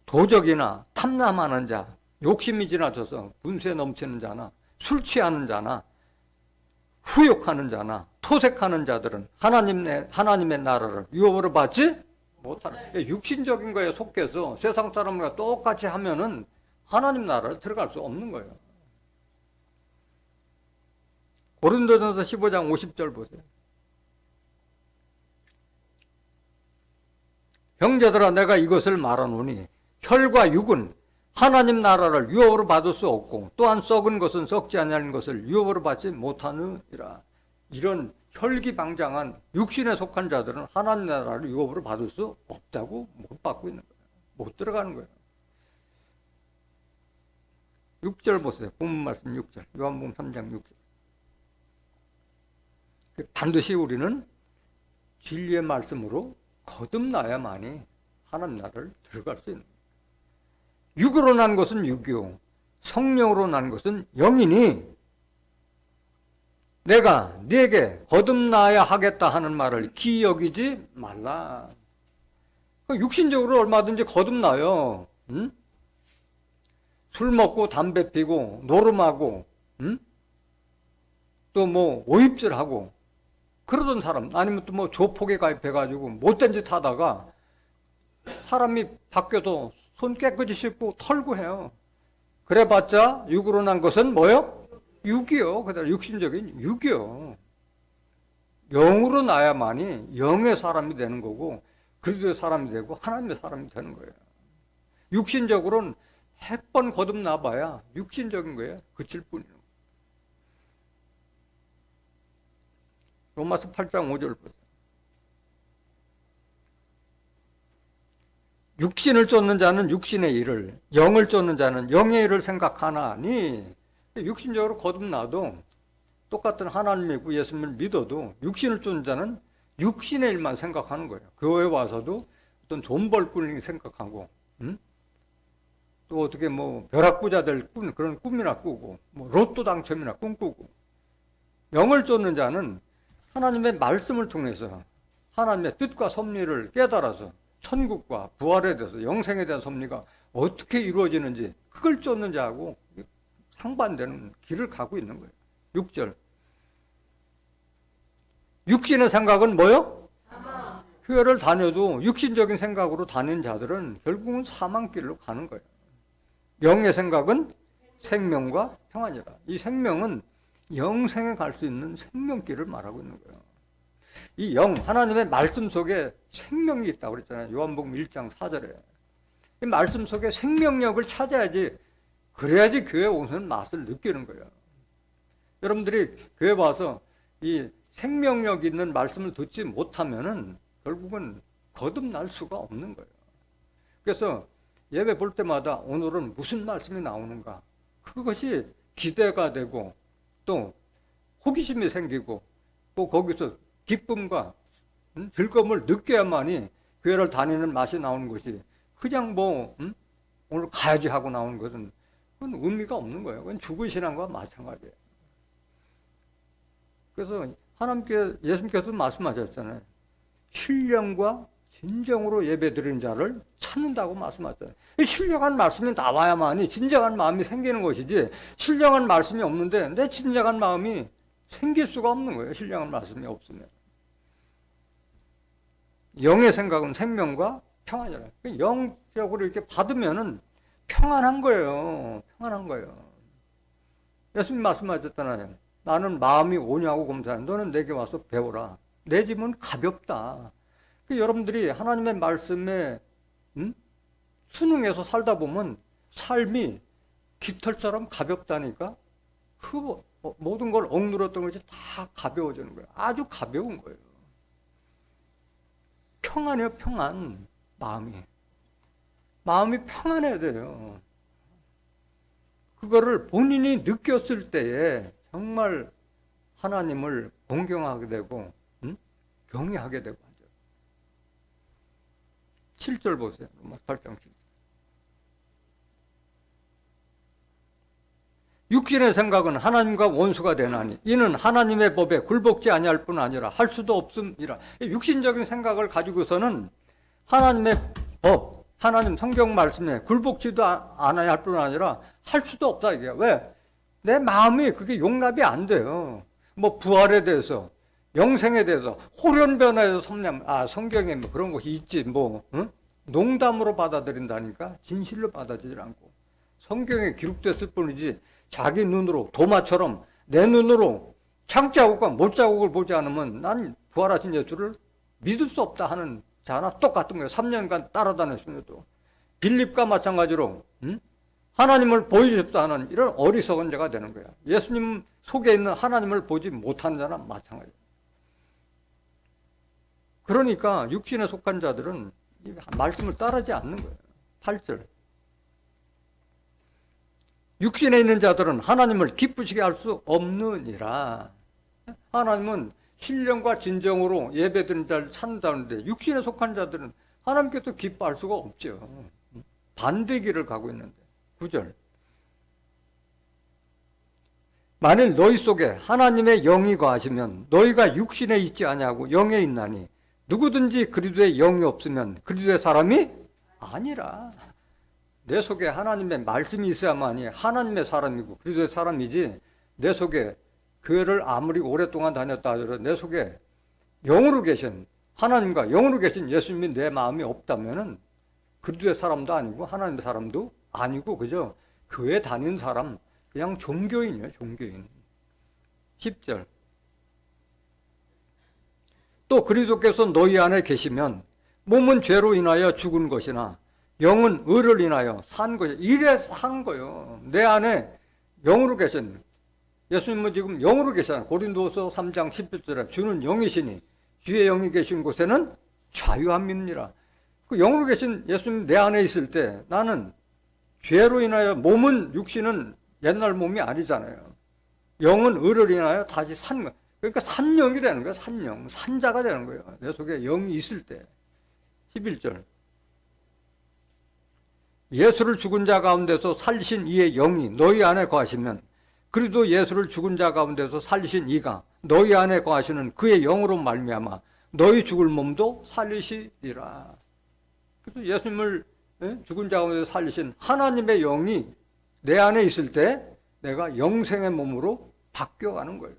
도적이나 탐남하는 자, 욕심이 지나쳐서 분수에 넘치는 자나 술 취하는 자나 후욕하는 자나 토색하는 자들은 하나님의 나라를 유업으로 받지 못하는. 육신적인 거에 속해서 세상 사람과 똑같이 하면은 하나님 나라를 들어갈 수 없는 거예요. 고린도전서 15장 50절 보세요. 형제들아 내가 이것을 말하노니 혈과 육은 하나님 나라를 유업으로 받을 수 없고 또한 썩은 것은 썩지 아니하는 것을 유업으로 받지 못하느니라. 이런 혈기방장한 육신에 속한 자들은 하나님 나라를 유업으로 받을 수 없다고 못 받고 있는 거예요. 못 들어가는 거예요. 6절 보세요. 본문 말씀 6절. 요한복음 3장 6절. 반드시 우리는 진리의 말씀으로 거듭나야만이 하나님 나라를 들어갈 수 있는 거예요. 육으로 난 것은 육이요 성령으로 난 것은 영이니 내가 네게 거듭나야 하겠다 하는 말을 기여기지 말라. 육신적으로 얼마든지 거듭나요. 응? 술 먹고 담배 피고 노름하고 응? 또 뭐 오입질하고 그러던 사람 아니면 또 뭐 조폭에 가입해가지고 못된 짓 하다가 사람이 바뀌어도 손 깨끗이 씻고 털고 해요. 그래봤자 육으로 난 것은 뭐요? 육이요. 그다음 육신적인 육이요. 영으로 나야만이 영의 사람이 되는 거고 그리스도의 사람이 되고 하나님의 사람이 되는 거예요. 육신적으로는 100번 거듭나봐야 육신적인 거예요. 그칠 뿐이에요. 로마서 8장 5절 보세요. 육신을 쫓는 자는 육신의 일을, 영을 쫓는 자는 영의 일을 생각하나니 육신적으로 거듭나도 똑같은 하나님 믿고 예수님을 믿어도 육신을 쫓는 자는 육신의 일만 생각하는 거예요. 교회 와서도 어떤 돈 벌 뿐이 생각하고 또 어떻게 뭐 벼락부자 될 그런 꿈이나 꾸고 뭐 로또 당첨이나 꿈꾸고 영을 쫓는 자는 하나님의 말씀을 통해서 하나님의 뜻과 섭리를 깨달아서 천국과 부활에 대해서 영생에 대한 섭리가 어떻게 이루어지는지 그걸 쫓는 자하고 상반되는 길을 가고 있는 거예요. 6절. 육신의 생각은 뭐요? 사망. 교회를 다녀도 육신적인 생각으로 다니는 자들은 결국은 사망길로 가는 거예요. 영의 생각은 생명과 평안이라. 이 생명은 영생에 갈 수 있는 생명길을 말하고 있는 거예요. 이 영, 하나님의 말씀 속에 생명이 있다고 그랬잖아요. 요한복음 1장 4절에. 이 말씀 속에 생명력을 찾아야지, 그래야지 교회에 오는 맛을 느끼는 거예요. 여러분들이 교회 와서 이 생명력 있는 말씀을 듣지 못하면은 결국은 거듭날 수가 없는 거예요. 그래서 예배 볼 때마다 오늘은 무슨 말씀이 나오는가, 그것이 기대가 되고 또 호기심이 생기고 또 거기서 기쁨과 즐거움을 느껴야만이 교회를 다니는 맛이 나오는 것이, 그냥 뭐 오늘 가야지 하고 나오는 것은 그건 의미가 없는 거예요. 그건 죽은 신앙과 마찬가지예요. 그래서 예수님께서 말씀하셨잖아요. 신령과 진정으로 예배드리는 자를 찾는다고 말씀하셨잖아요. 신령한 말씀이 나와야만이 진정한 마음이 생기는 것이지, 신령한 말씀이 없는데 내 진정한 마음이 생길 수가 없는 거예요. 신령한 말씀이 없으면. 영의 생각은 생명과 평안이라. 영적으로 이렇게 받으면은 평안한 거예요. 평안한 거예요. 예수님 말씀하셨잖아요. 나는 마음이 오냐고 검사하는, 너는 내게 와서 배워라. 내 짐은 가볍다. 여러분들이 하나님의 말씀에 순응해서 살다 보면 삶이 깃털처럼 가볍다니까. 그 모든 걸 억누렀던 것이 다 가벼워지는 거예요. 아주 가벼운 거예요. 평안해요, 평안. 마음이 평안해야 돼요. 그거를 본인이 느꼈을 때에 정말 하나님을 공경하게 되고 경외하게 되고 하죠. 7절 보세요. 로마 8장 7절. 육신의 생각은 하나님과 원수가 되나니 이는 하나님의 법에 굴복지 아니할 뿐 아니라 할 수도 없음이라. 육신적인 생각을 가지고서는 하나님의 법, 하나님 성경 말씀에 굴복지도 않아야 할 뿐 아니라 할 수도 없다 이게. 왜? 내 마음이 그게 용납이 안 돼요. 뭐 부활에 대해서, 영생에 대해서, 호련변화에서 성경에 뭐 그런 것이 있지 뭐 농담으로 받아들인다니까 진실로 받아들이지 않고 성경에 기록됐을 뿐이지 자기 눈으로 도마처럼 내 눈으로 창자국과 못자국을 보지 않으면 난 부활하신 예수를 믿을 수 없다 하는 자나 똑같은 거예요. 3년간 따라다녔음에도. 빌립과 마찬가지로 하나님을 보여주셨다 하는 이런 어리석은 자가 되는 거야. 예수님 속에 있는 하나님을 보지 못하는 자나 마찬가지예요. 그러니까 육신에 속한 자들은 말씀을 따르지 않는 거예요. 8절. 육신에 있는 자들은 하나님을 기쁘시게 할 수 없느니라. 하나님은 신령과 진정으로 예배드리는 자를 찾는다는데 육신에 속한 자들은 하나님께서 기뻐할 수가 없죠. 반대길을 가고 있는데. 9절. 만일 너희 속에 하나님의 영이 거하시면 너희가 육신에 있지 아니하고 영에 있나니 누구든지 그리스도의 영이 없으면 그리스도의 사람이 아니라. 내 속에 하나님의 말씀이 있어야만이 하나님의 사람이고 그리스도의 사람이지, 내 속에 교회를 아무리 오랫동안 다녔다 하더라도 내 속에 영으로 계신 하나님과 영으로 계신 예수님이 내 마음이 없다면은 그리스도의 사람도 아니고 하나님의 사람도 아니고 그저 교회 다니는 사람, 그냥 종교인이에요. 종교인. 10절. 또 그리스도께서 너희 안에 계시면 몸은 죄로 인하여 죽은 것이나 영은 의를 인하여 산 것이야. 이래 산 거예요. 내 안에 영으로 계신 예수님은 지금 영으로 계시잖아요. 고린도서 3장 17절에 주는 영이시니 주의 영이 계신 곳에는 자유함입니다. 그 영으로 계신 예수님 내 안에 있을 때 나는 죄로 인하여 몸은, 육신은 옛날 몸이 아니잖아요. 영은 의를 인하여 다시 산 거예요. 그러니까 산영이 되는 거예요. 산영. 산자가 되는 거예요. 내 속에 영이 있을 때. 11절. 예수를 죽은 자 가운데서 살리신 이의 영이 너희 안에 거하시면 그리도 예수를 죽은 자 가운데서 살리신 이가 너희 안에 거하시는 그의 영으로 말미암아 너희 죽을 몸도 살리시리라. 그래서 예수님을 죽은 자 가운데서 살리신 하나님의 영이 내 안에 있을 때 내가 영생의 몸으로 바뀌어가는 거예요.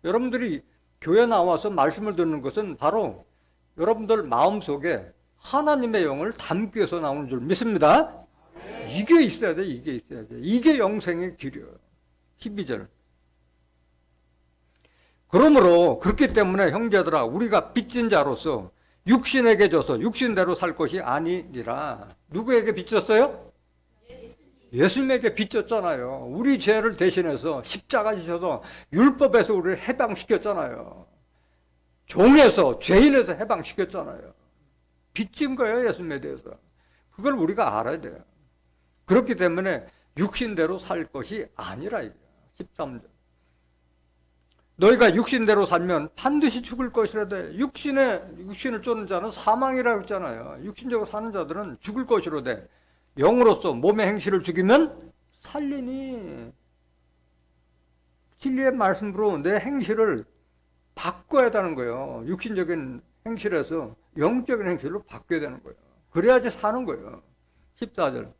여러분들이 교회 나와서 말씀을 듣는 것은 바로 여러분들 마음속에 하나님의 영을 담기 위해서 나오는 줄 믿습니다. 이게 있어야 돼. 이게 있어야 돼. 이게 영생의 길이에요. 12절. 그러므로 그렇기 때문에 형제들아 우리가 빚진 자로서 육신에게 줘서 육신대로 살 것이 아니니라. 누구에게 빚졌어요? 예수님에게 빚졌잖아요. 우리 죄를 대신해서 십자가 지셔서 율법에서 우리를 해방시켰잖아요. 종에서, 죄인에서 해방시켰잖아요. 빚진 거예요, 예수님에 대해서. 그걸 우리가 알아야 돼요. 그렇기 때문에 육신대로 살 것이 아니라 이거야. 13절. 너희가 육신대로 살면 반드시 죽을 것이라되 육신을 쫓는 자는 사망이라고 했잖아요. 육신적으로 사는 자들은 죽을 것이로되 영으로서 몸의 행실을 죽이면 살리니. 진리의 말씀으로 내 행실을 바꿔야 되는 거예요. 육신적인 행실에서 영적인 행실로 바뀌어야 되는 거예요. 그래야지 사는 거예요. 14절.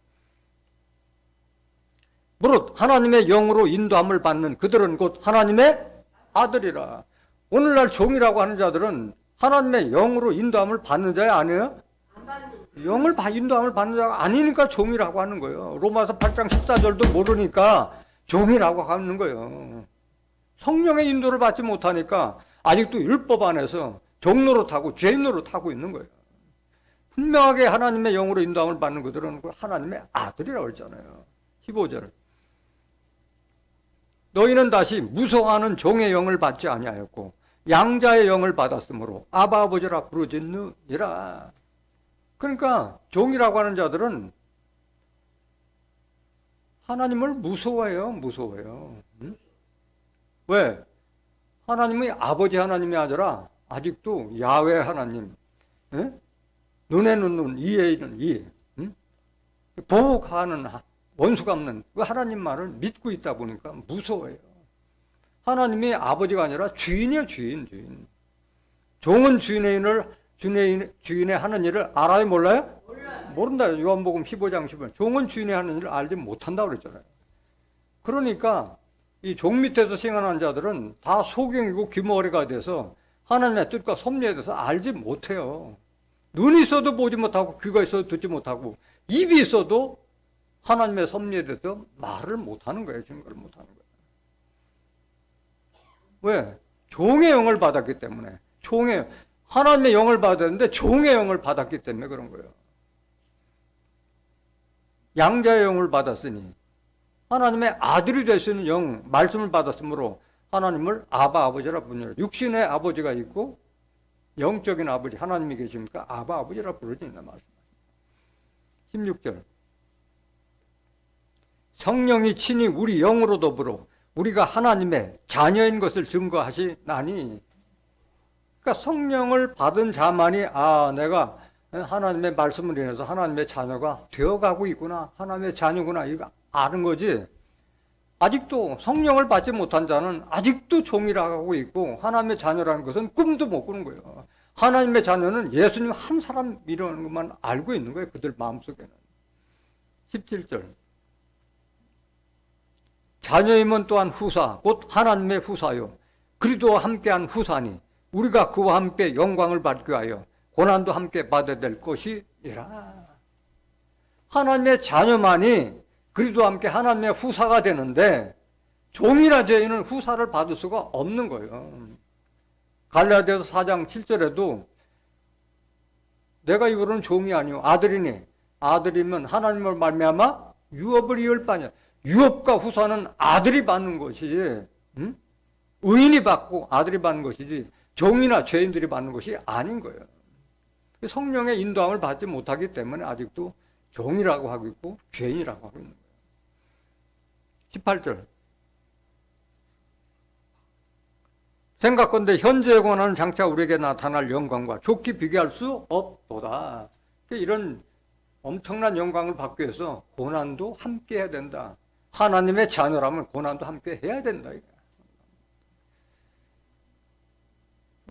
무릇 하나님의 영으로 인도함을 받는 그들은 곧 하나님의 아들이라. 오늘날 종이라고 하는 자들은 하나님의 영으로 인도함을 받는 자야 아니에요? 영을 인도함을 받는 자가 아니니까 종이라고 하는 거예요. 로마서 8장 14절도 모르니까 종이라고 하는 거예요. 성령의 인도를 받지 못하니까 아직도 율법 안에서 종노릇하고 죄인 노릇하고 있는 거예요. 분명하게 하나님의 영으로 인도함을 받는 그들은 하나님의 아들이라고 했잖아요. 15절. 너희는 다시 무서워하는 종의 영을 받지 아니하였고 양자의 영을 받았으므로 아바 아버지라 부르짖느니라. 그러니까 종이라고 하는 자들은 하나님을 무서워해요. 응? 왜? 하나님이 아버지 하나님이 아니라 아직도 야훼 하나님, 응? 눈에는 눈, 이에는 이, 응? 보복하는 원수 갚는 그 하나님 말을 믿고 있다 보니까 무서워해요. 하나님이 아버지가 아니라 주인이에요. 주인. 종은 주인의 하는 일을 알아요? 몰라요? 모른다. 요한복음 15장 15절. 종은 주인의 하는 일을 알지 못한다고 그랬잖아요. 그러니까 이 종 밑에서 생활하는 자들은 다 소경이고 귀머거리가 돼서 하나님의 뜻과 섭리에 대해서 알지 못해요. 눈이 있어도 보지 못하고 귀가 있어도 듣지 못하고 입이 있어도 하나님의 섭리에 대해서 말을 못하는 거예요. 증거를 못하는 거예요. 왜? 종의 영을 받았기 때문에. 하나님의 영을 받았는데 종의 영을 받았기 때문에 그런 거예요. 양자의 영을 받았으니 하나님의 아들이 될 수 있는 영, 말씀을 받았으므로 하나님을 아바 아버지라 부르는, 육신의 아버지가 있고 영적인 아버지 하나님이 계십니까? 아바 아버지라 부르진다 말씀. 16절. 성령이 친히 우리 영으로 더불어 우리가 하나님의 자녀인 것을 증거하시나니. 그러니까 성령을 받은 자만이 내가 하나님의 말씀을 인해서 하나님의 자녀가 되어가고 있구나, 하나님의 자녀구나, 이거 아는 거지. 아직도 성령을 받지 못한 자는 아직도 종이라고 하고 있고, 하나님의 자녀라는 것은 꿈도 못 꾸는 거예요. 하나님의 자녀는 예수님 한 사람이라는 것만 알고 있는 거예요, 그들 마음속에는. 17절. 자녀임은 또한 후사, 곧 하나님의 후사요, 그리스도와 함께한 후사니 우리가 그와 함께 영광을 받기 위하여 고난도 함께 받아야 될 것이니라. 하나님의 자녀만이 그리스도와 함께 하나님의 후사가 되는데, 종이나 죄인은 후사를 받을 수가 없는 거예요. 갈라디아서 4장 7절에도 내가 이거는 종이 아니오 아들이니, 아들이면 하나님을 말미암아 유업을 이을 바냐. 유업과 후사는 아들이 받는 것이지, 의인이 받고 아들이 받는 것이지 종이나 죄인들이 받는 것이 아닌 거예요. 성령의 인도함을 받지 못하기 때문에 아직도 종이라고 하고 있고 죄인이라고 하고 있는 거예요. 18절. 생각건대 현재의 고난은 장차 우리에게 나타날 영광과 좋게 비교할 수 없도다. 이런 엄청난 영광을 받기 위해서 고난도 함께 해야 된다. 하나님의 자녀라면 고난도 함께 해야 된다.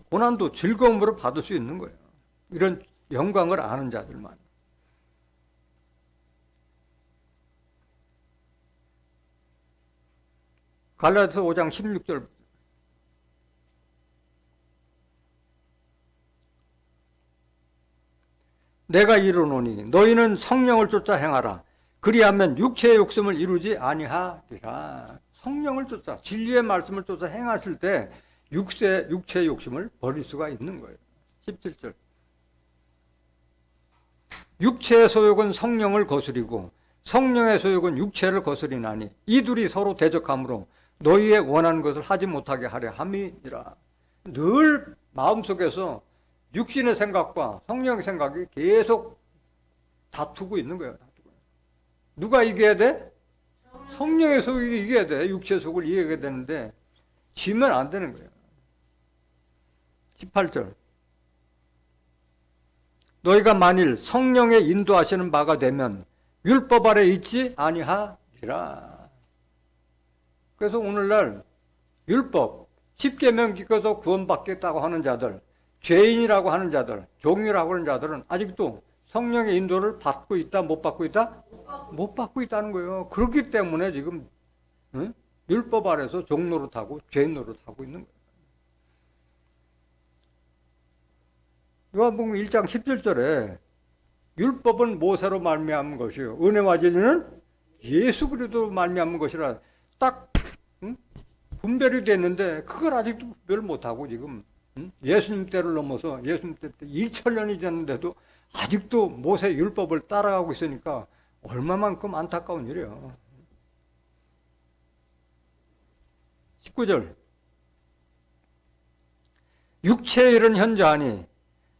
고난도 즐거움으로 받을 수 있는 거예요. 이런 영광을 아는 자들만. 갈라디아서 5장 16절. 내가 이르노니 너희는 성령을 쫓아 행하라. 그리하면 육체의 욕심을 이루지 아니하리라. 성령을 쫓아, 진리의 말씀을 쫓아 행하실 때 육체의 욕심을 버릴 수가 있는 거예요. 17절. 육체의 소욕은 성령을 거스리고 성령의 소욕은 육체를 거스리나니 이 둘이 서로 대적하므로 너희의 원하는 것을 하지 못하게 하려 함이니라. 늘 마음속에서 육신의 생각과 성령의 생각이 계속 다투고 있는 거예요. 누가 이겨야 돼? 성령의 속이 이겨야 돼. 육체의 속을 이겨야 되는데 지면 안 되는 거예요. 18절. 너희가 만일 성령의 인도하시는 바가 되면 율법 아래 있지 아니하리라. 그래서 오늘날 율법, 십계명 지켜서 구원받겠다고 하는 자들, 죄인이라고 하는 자들, 종이라고 하는 자들은 아직도 성령의 인도를 받고 있다, 못 받고 있다? 못 받고 있다는 거예요. 그렇기 때문에 지금 율법 아래서 종 노릇하고 죄인 노릇하고 있는 거예요. 요한복음 1장 17절에 율법은 모세로 말미암은 것이요 은혜와 진리는 예수 그리스도로 말미암은 것이라 딱 분별이 됐는데 그걸 아직도 분별 못하고 지금 예수님 때를 넘어서 예수님 때 2000년이 됐는데도 아직도 모세 율법을 따라가고 있으니까 얼마만큼 안타까운 일이에요. 19절. 육체의 일은 현저하니,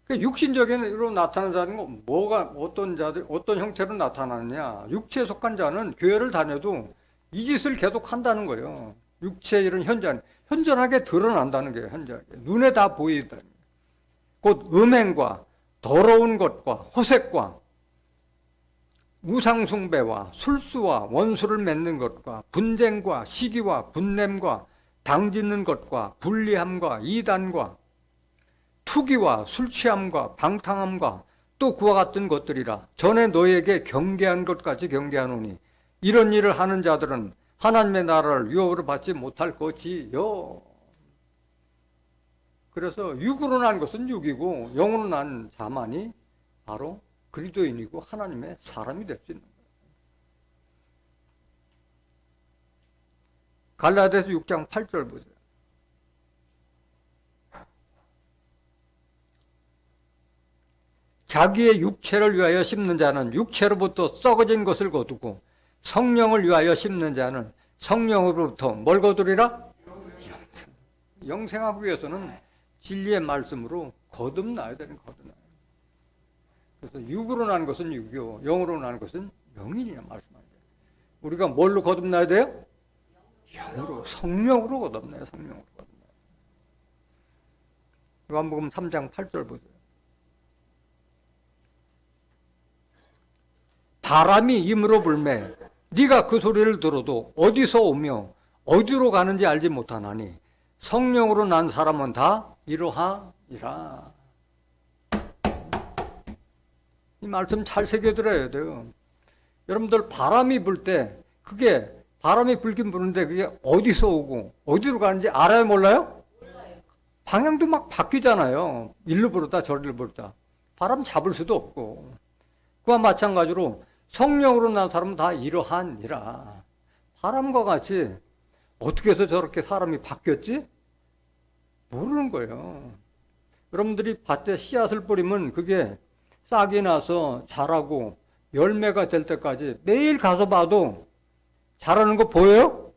육신적인 일로 나타나자는 건 뭐가 어떤 자들 어떤 형태로 나타나느냐. 육체에 속한 자는 교회를 다녀도 이 짓을 계속 한다는 거예요. 육체의 일은 현저하게 드러난다는 게 현저하게 눈에 다 보이다. 곧 음행과 더러운 것과 호색과 우상숭배와 술수와 원수를 맺는 것과 분쟁과 시기와 분냄과 당짓는 것과 불리함과 이단과 투기와 술취함과 방탕함과 또 그와 같은 것들이라. 전에 너희에게 경계한 것까지 경계하노니 이런 일을 하는 자들은 하나님의 나라를 유업으로 받지 못할 것이요. 그래서 육으로 난 것은 육이고 영으로 난 자만이 바로 그리스도인이고 하나님의 사람이 될 수 있는 거예요. 갈라디아서 6장 8절 보세요. 자기의 육체를 위하여 심는 자는 육체로부터 썩어진 것을 거두고 성령을 위하여 심는 자는 성령으로부터 뭘 거두리라? 영생하기 위해서는 진리의 말씀으로 거듭나야 되는 거듭나요. 그래서 육으로 난 것은 육이요, 영으로 난 것은 영이냐 말씀합니다. 우리가 뭘로 거듭나야 돼요? 영으로, 성령으로 거듭나요. 성령으로 거듭나요. 요한복음 3장 8절 보세요. 바람이 임으로 불매 네가 그 소리를 들어도 어디서 오며 어디로 가는지 알지 못하나니 성령으로 난 사람은 다 이러하니라. 이 말씀 잘 새겨들어야 돼요. 여러분들 바람이 불 때 그게 바람이 불긴 부는데 그게 어디서 오고 어디로 가는지 알아요 몰라요? 방향도 막 바뀌잖아요. 일로 불었다 저리로 불었다. 바람 잡을 수도 없고. 그와 마찬가지로 성령으로 난 사람은 다 이러하니라. 바람과 같이 어떻게 해서 저렇게 사람이 바뀌었지? 모르는 거예요. 여러분들이 밭에 씨앗을 뿌리면 그게 싹이 나서 자라고 열매가 될 때까지 매일 가서 봐도 자라는 거 보여요?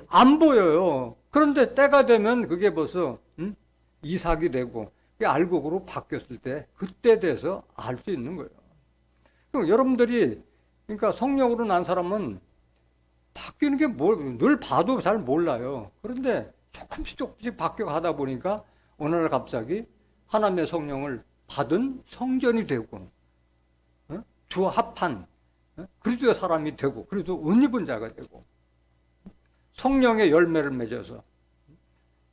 안 보여요. 그런데 때가 되면 그게 벌써 이삭이 되고 알곡으로 바뀌었을 때 그때 돼서 알 수 있는 거예요. 그럼 여러분들이 그러니까 성령으로 난 사람은 바뀌는 게 늘 봐도 잘 몰라요. 그런데 조금씩 바뀌어가다 보니까 어느 날 갑자기 하나님의 성령을 받은 성전이 되고 주와 합한 그리스도의 사람이 되고 그리스도 옷 입은 자가 되고 성령의 열매를 맺어서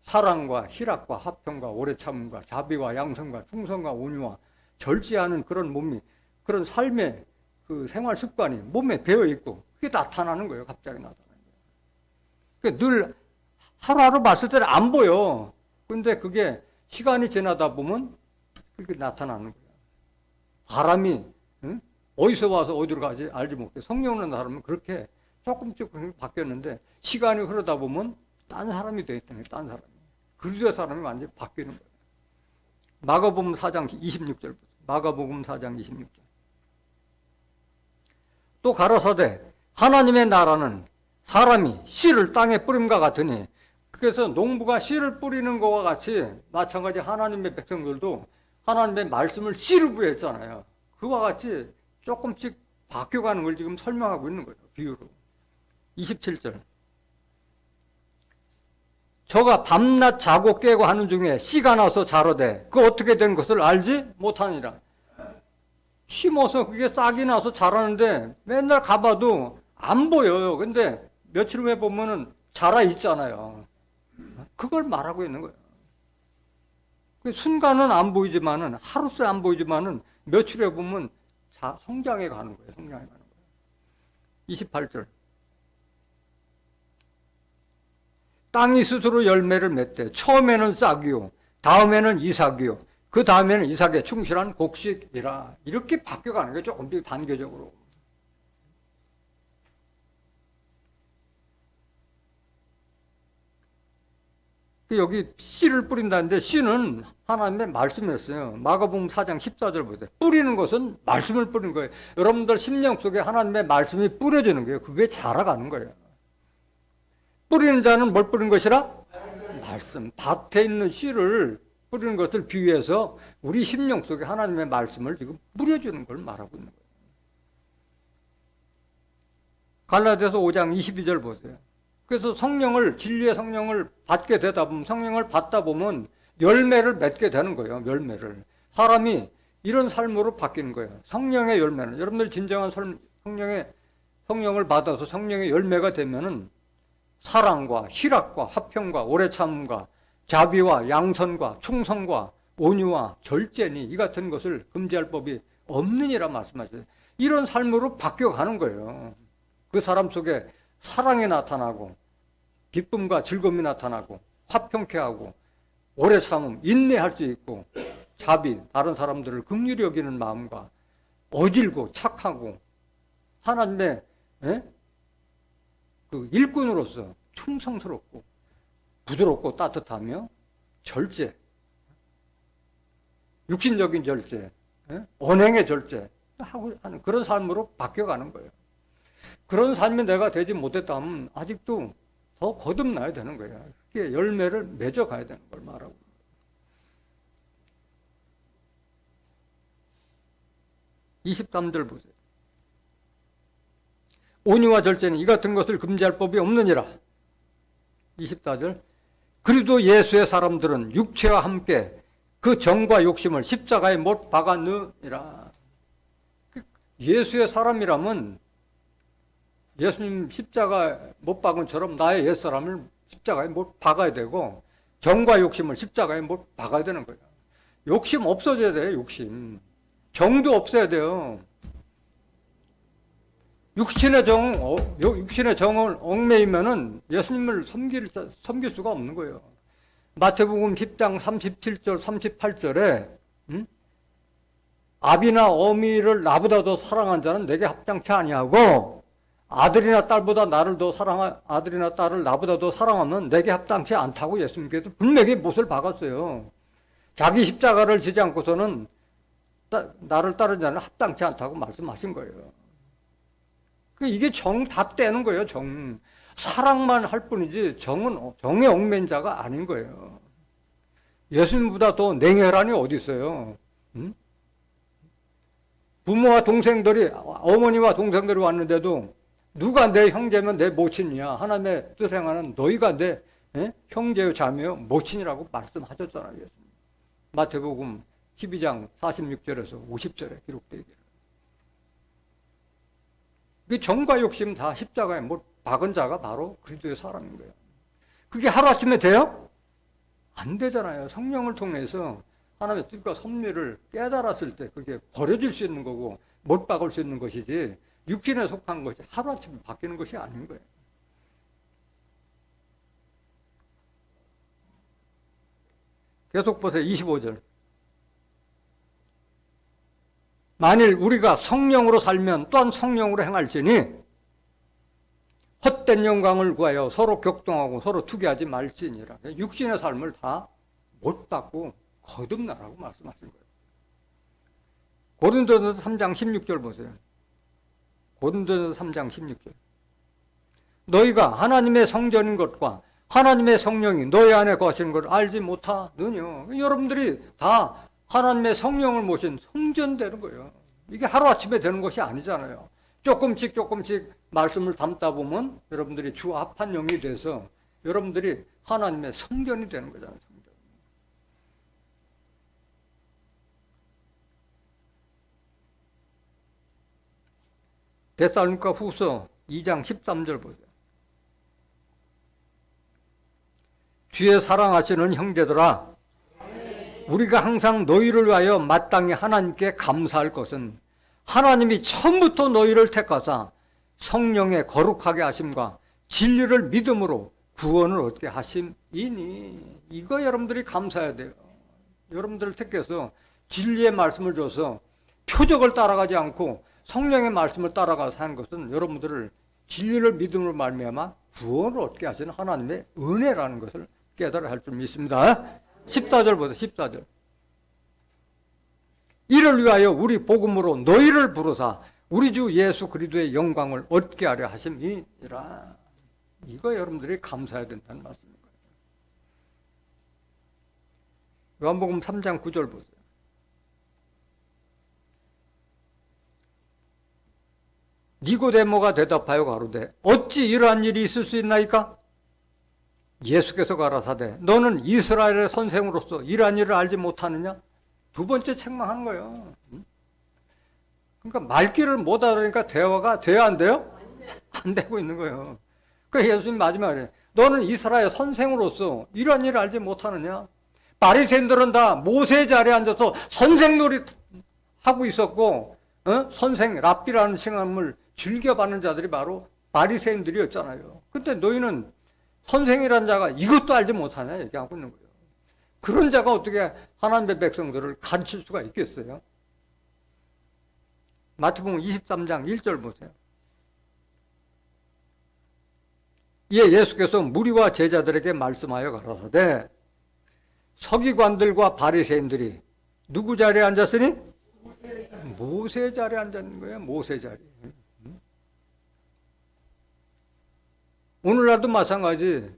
사랑과 희락과 화평과 오래 참음과 자비와 양선과 충성과 온유와 절제하는 그런 몸이 그런 삶의 그 생활 습관이 몸에 배어 있고 그게 나타나는 거예요. 갑자기 나타나는 거예요. 그러니까 늘 하루하루 봤을 때는 안 보여. 근데 그게 시간이 지나다 보면 그게 나타나는 거예요. 바람이 어디서 와서 어디로 가지 알지 못해. 성령으로 난 사람은 그렇게 조금씩 바뀌었는데 시간이 흐르다 보면 딴 사람이 돼 있다는 거예요. 딴 사람이. 그리스도의 사람이 완전히 바뀌는 거예요. 마가복음 4장 26절. 마가복음 4장 26절. 또 가라사대 하나님의 나라는 사람이 씨를 땅에 뿌림과 같으니 그래서 농부가 씨를 뿌리는 것과 같이 마찬가지 하나님의 백성들도 하나님의 말씀을 씨를 부여했잖아요. 그와 같이 조금씩 바뀌어가는 걸 지금 설명하고 있는 거예요. 비유로. 27절. 저가 밤낮 자고 깨고 하는 중에 씨가 나서 자라되 그 어떻게 된 것을 알지 못하니라. 심어서 그게 싹이 나서 자라는데 맨날 가봐도 안 보여요. 근데 며칠 후에 보면은 자라 있잖아요. 그걸 말하고 있는 거예요. 그 순간은 안 보이지만은 하루 새 안 보이지만은 며칠 후에 보면 성장해 가는 거예요. 성장해 가는 거예요. 28절. 땅이 스스로 열매를 맺되 처음에는 싹이요 다음에는 이삭이요 그 다음에는 이삭에 충실한 곡식이라. 이렇게 바뀌어가는 거죠. 조금 단계적으로. 여기 씨를 뿌린다는데 씨는 하나님의 말씀이었어요. 마가복음 4장 14절 보세요. 뿌리는 것은 말씀을 뿌리는 거예요. 여러분들 심령 속에 하나님의 말씀이 뿌려지는 거예요. 그게 자라가는 거예요. 뿌리는 자는 뭘 뿌린 것이라? 말씀. 밭에 있는 씨를 뿌리는 것을 비유해서 우리 심령 속에 하나님의 말씀을 지금 뿌려주는 걸 말하고 있는 거예요. 갈라디아서 5장 22절 보세요. 그래서 성령을, 진리의 성령을 받게 되다 보면, 성령을 받다 보면 열매를 맺게 되는 거예요. 열매를. 사람이 이런 삶으로 바뀌는 거예요. 성령의 열매는, 여러분들 진정한 성령을 받아서 성령의 열매가 되면은 사랑과 희락과 화평과 오래 참음과 자비와 양선과 충성과 온유와 절제니 이 같은 것을 금지할 법이 없느니라 말씀하셨어요. 이런 삶으로 바뀌어가는 거예요. 그 사람 속에 사랑이 나타나고 기쁨과 즐거움이 나타나고 화평케 하고 오래 참음, 인내할 수 있고 자비, 다른 사람들을 긍휼히 여기는 마음과 어질고 착하고 하나님의 그 일꾼으로서 충성스럽고 부드럽고 따뜻하며 절제, 육신적인 절제, 언행의 절제 하고 하는 그런 삶으로 바뀌어가는 거예요. 그런 삶이 내가 되지 못했다면 아직도 더 거듭나야 되는 거예요. 그게 열매를 맺어가야 되는 걸 말하고. 23절 보세요. 온유와 절제는 이 같은 것을 금지할 법이 없느니라. 24절. 그리도 예수의 사람들은 육체와 함께 그 정과 욕심을 십자가에 못 박았느니라. 예수의 사람이라면 예수님 십자가 못 박은 처럼 나의 옛사람을 십자가에 못 박아야 되고 정과 욕심을 십자가에 못 박아야 되는 거예요. 욕심 없어져야 돼요. 욕심. 정도 없어야 돼요. 육신의 정을 얽매이면은 예수님을 섬길 수가 없는 거예요. 마태복음 10장 37절 38절에 아비나 어미를 나보다 더 사랑한 자는 내게 합당치 아니하고 아들이나 딸보다 아들이나 딸을 나보다 더 사랑하면 내게 합당치 않다고 예수님께서 분명히 못을 박았어요. 자기 십자가를 지지 않고서는 나를 따르는 자는 합당치 않다고 말씀하신 거예요. 이게 정 다 떼는 거예요. 정. 사랑만 할 뿐이지 정에 얽매인 자가 아닌 거예요. 예수님보다 더 냉혈한이 어디 있어요? 부모와 동생들이 어머니와 동생들이 왔는데도 누가 내 형제면 내 모친이야. 하나님의 뜻을 행하는 너희가 내 형제요 자매요 모친이라고 말씀하셨잖아요. 예수님. 마태복음 12장 46절에서 50절에 기록되어 있기를. 그 정과 욕심 다 십자가에 못 박은 자가 바로 그리스도의 사람인 거예요. 그게 하루아침에 돼요? 안 되잖아요. 성령을 통해서 하나님의 뜻과 섭리를 깨달았을 때 그게 버려질 수 있는 거고 못 박을 수 있는 것이지 육신에 속한 것이 하루아침에 바뀌는 것이 아닌 거예요. 계속 보세요. 25절. 만일 우리가 성령으로 살면 또한 성령으로 행할지니 헛된 영광을 구하여 서로 격동하고 서로 투기하지 말지니라. 육신의 삶을 다 못 받고 거듭나라고 말씀하신 거예요. 고린도전서 3장 16절 보세요. 고린도전서 3장 16절. 너희가 하나님의 성전인 것과 하나님의 성령이 너희 안에 거하시는 것을 알지 못하느냐. 여러분들이 다 하나님의 성령을 모신 성전되는 거예요. 이게 하루아침에 되는 것이 아니잖아요. 조금씩 말씀을 담다 보면 여러분들이 주 합한 영이 돼서 여러분들이 하나님의 성전이 되는 거잖아요. 성전. 데살로니가 후서 2장 13절 보세요. 주의 사랑하시는 형제들아, 우리가 항상 너희를 위하여 마땅히 하나님께 감사할 것은 하나님이 처음부터 너희를 택하사 성령의 거룩하게 하심과 진리를 믿음으로 구원을 얻게 하심이니. 이거 여러분들이 감사해야 돼요. 여러분들을 택해서 진리의 말씀을 줘서 표적을 따라가지 않고 성령의 말씀을 따라가서 하는 것은 여러분들을 진리를 믿음으로 말미암아 구원을 얻게 하시는 하나님의 은혜라는 것을 깨달아야 할 줄 믿습니다. 14절 보세요. 14절. 이를 위하여 우리 복음으로 너희를 부르사 우리 주 예수 그리스도의 영광을 얻게 하려 하심이니라. 이거 여러분들이 감사해야 된다는 말씀인 거예요. 요한복음 3장 9절 보세요. 니고데모가 대답하여 가로되 어찌 이러한 일이 있을 수 있나이까? 예수께서 가라사대 너는 이스라엘의 선생으로서 이러한 일을 알지 못하느냐? 두 번째 책망하는 거예요. 그러니까 말귀를 못 알아니까 대화가 돼야 안 돼요? 안 되고 있는 거예요. 그러니까 예수님 마지막에 너는 이스라엘 선생으로서 이러한 일을 알지 못하느냐? 바리새인들은 다 모세 자리에 앉아서 선생 노릇 하고 있었고 선생 랍비라는 칭함을 즐겨받는 자들이 바로 바리새인들이었잖아요. 근데 너희는 선생이라는 자가 이것도 알지 못하냐 얘기하고 있는 거예요. 그런 자가 어떻게 하나님의 백성들을 가르칠 수가 있겠어요? 마태복음 23장 1절 보세요. 이에 예수께서 무리와 제자들에게 말씀하여 가라사대 서기관들과 바리새인들이 누구 자리에 앉았으니? 모세 자리에 앉았는 거예요. 모세 자리. 오늘날도 마찬가지.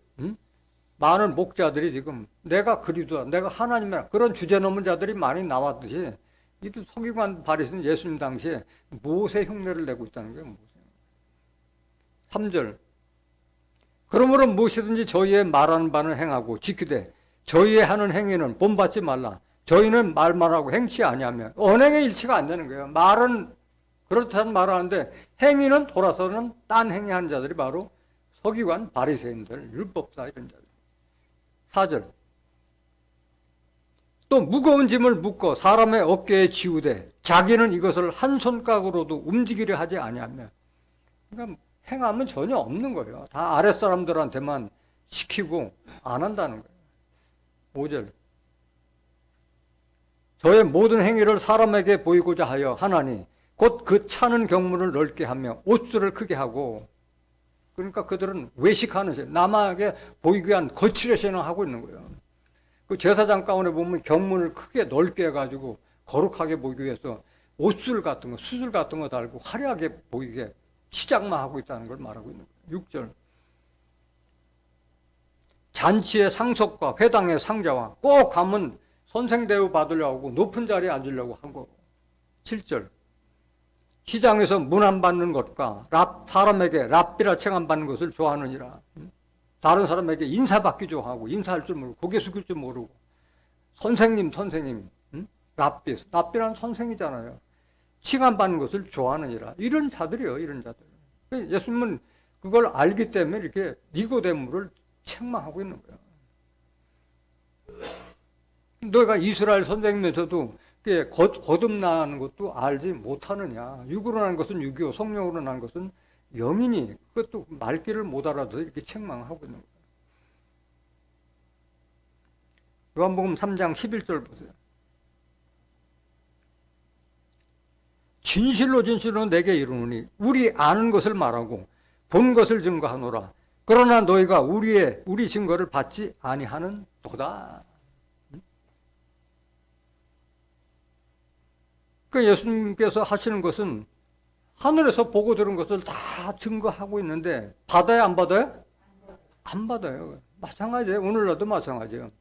많은 목자들이 지금 내가 그리스도다, 내가 하나님이라 그런 주제 넘은 자들이 많이 나왔듯이 이들 서기관 바리새인 예수님 당시에 모세 흉내를 내고 있다는 거예요. 모세. 3절. 그러므로 무엇이든지 저희의 말하는 바는 행하고 지키되 저희의 하는 행위는 본받지 말라. 저희는 말만 하고 행치 아니하면 언행의 일치가 안 되는 거예요. 말은 그렇다는 말을 하는데 행위는 돌아서는 딴 행위하는 자들이 바로 서기관 바리새인들, 율법사 이런 자들. 4절. 또 무거운 짐을 묶어 사람의 어깨에 지우되 자기는 이것을 한 손가락으로도 움직이려 하지 아니하며. 그러니까 행함은 전혀 없는 거예요. 다 아랫사람들한테만 시키고 안 한다는 거예요. 5절. 저의 모든 행위를 사람에게 보이고자 하여 하나니 곧 그 차는 경문을 넓게 하며 옷수를 크게 하고. 그러니까 그들은 외식하는 세, 남에게 보이기 위한 거칠의 신앙을 하고 있는 거예요. 그 제사장 가운데 보면 경문을 크게 넓게 해가지고 거룩하게 보이기 위해서 옷술 같은 거, 수술 같은 거 달고 화려하게 보이게 치장만 하고 있다는 걸 말하고 있는 거예요. 6절. 잔치의 상석과 회당의 상자와 꼭 가면 선생 대우 받으려고 하고 높은 자리에 앉으려고 한 거고. 7절. 시장에서 문안 받는 것과 사람에게 랍비라 칭함 받는 것을 좋아하느니라. 다른 사람에게 인사받기 좋아하고 인사할 줄 모르고 고개 숙일 줄 모르고 선생님 랍비란 선생이잖아요. 칭함 받는 것을 좋아하느니라. 이런 자들이요. 이런 자들. 예수님은 그걸 알기 때문에 이렇게 니고데모를 책망하고 있는 거예요. 너가 이스라엘 선생님에서도 거듭나는 것도 알지 못하느냐. 육으로 난 것은 육이요 성령으로 난 것은 영이니 그것도 말귀를 못 알아서 이렇게 책망하고 있는 거예요. 요한복음 3장 11절 보세요. 진실로 진실로 내게 이르노니 우리 아는 것을 말하고 본 것을 증거하노라. 그러나 너희가 우리 증거를 받지 아니하는 도다. 그 예수님께서 하시는 것은 하늘에서 보고 들은 것을 다 증거하고 있는데 받아요, 안 받아요? 안 받아요. 마찬가지예요. 오늘날도 마찬가지예요.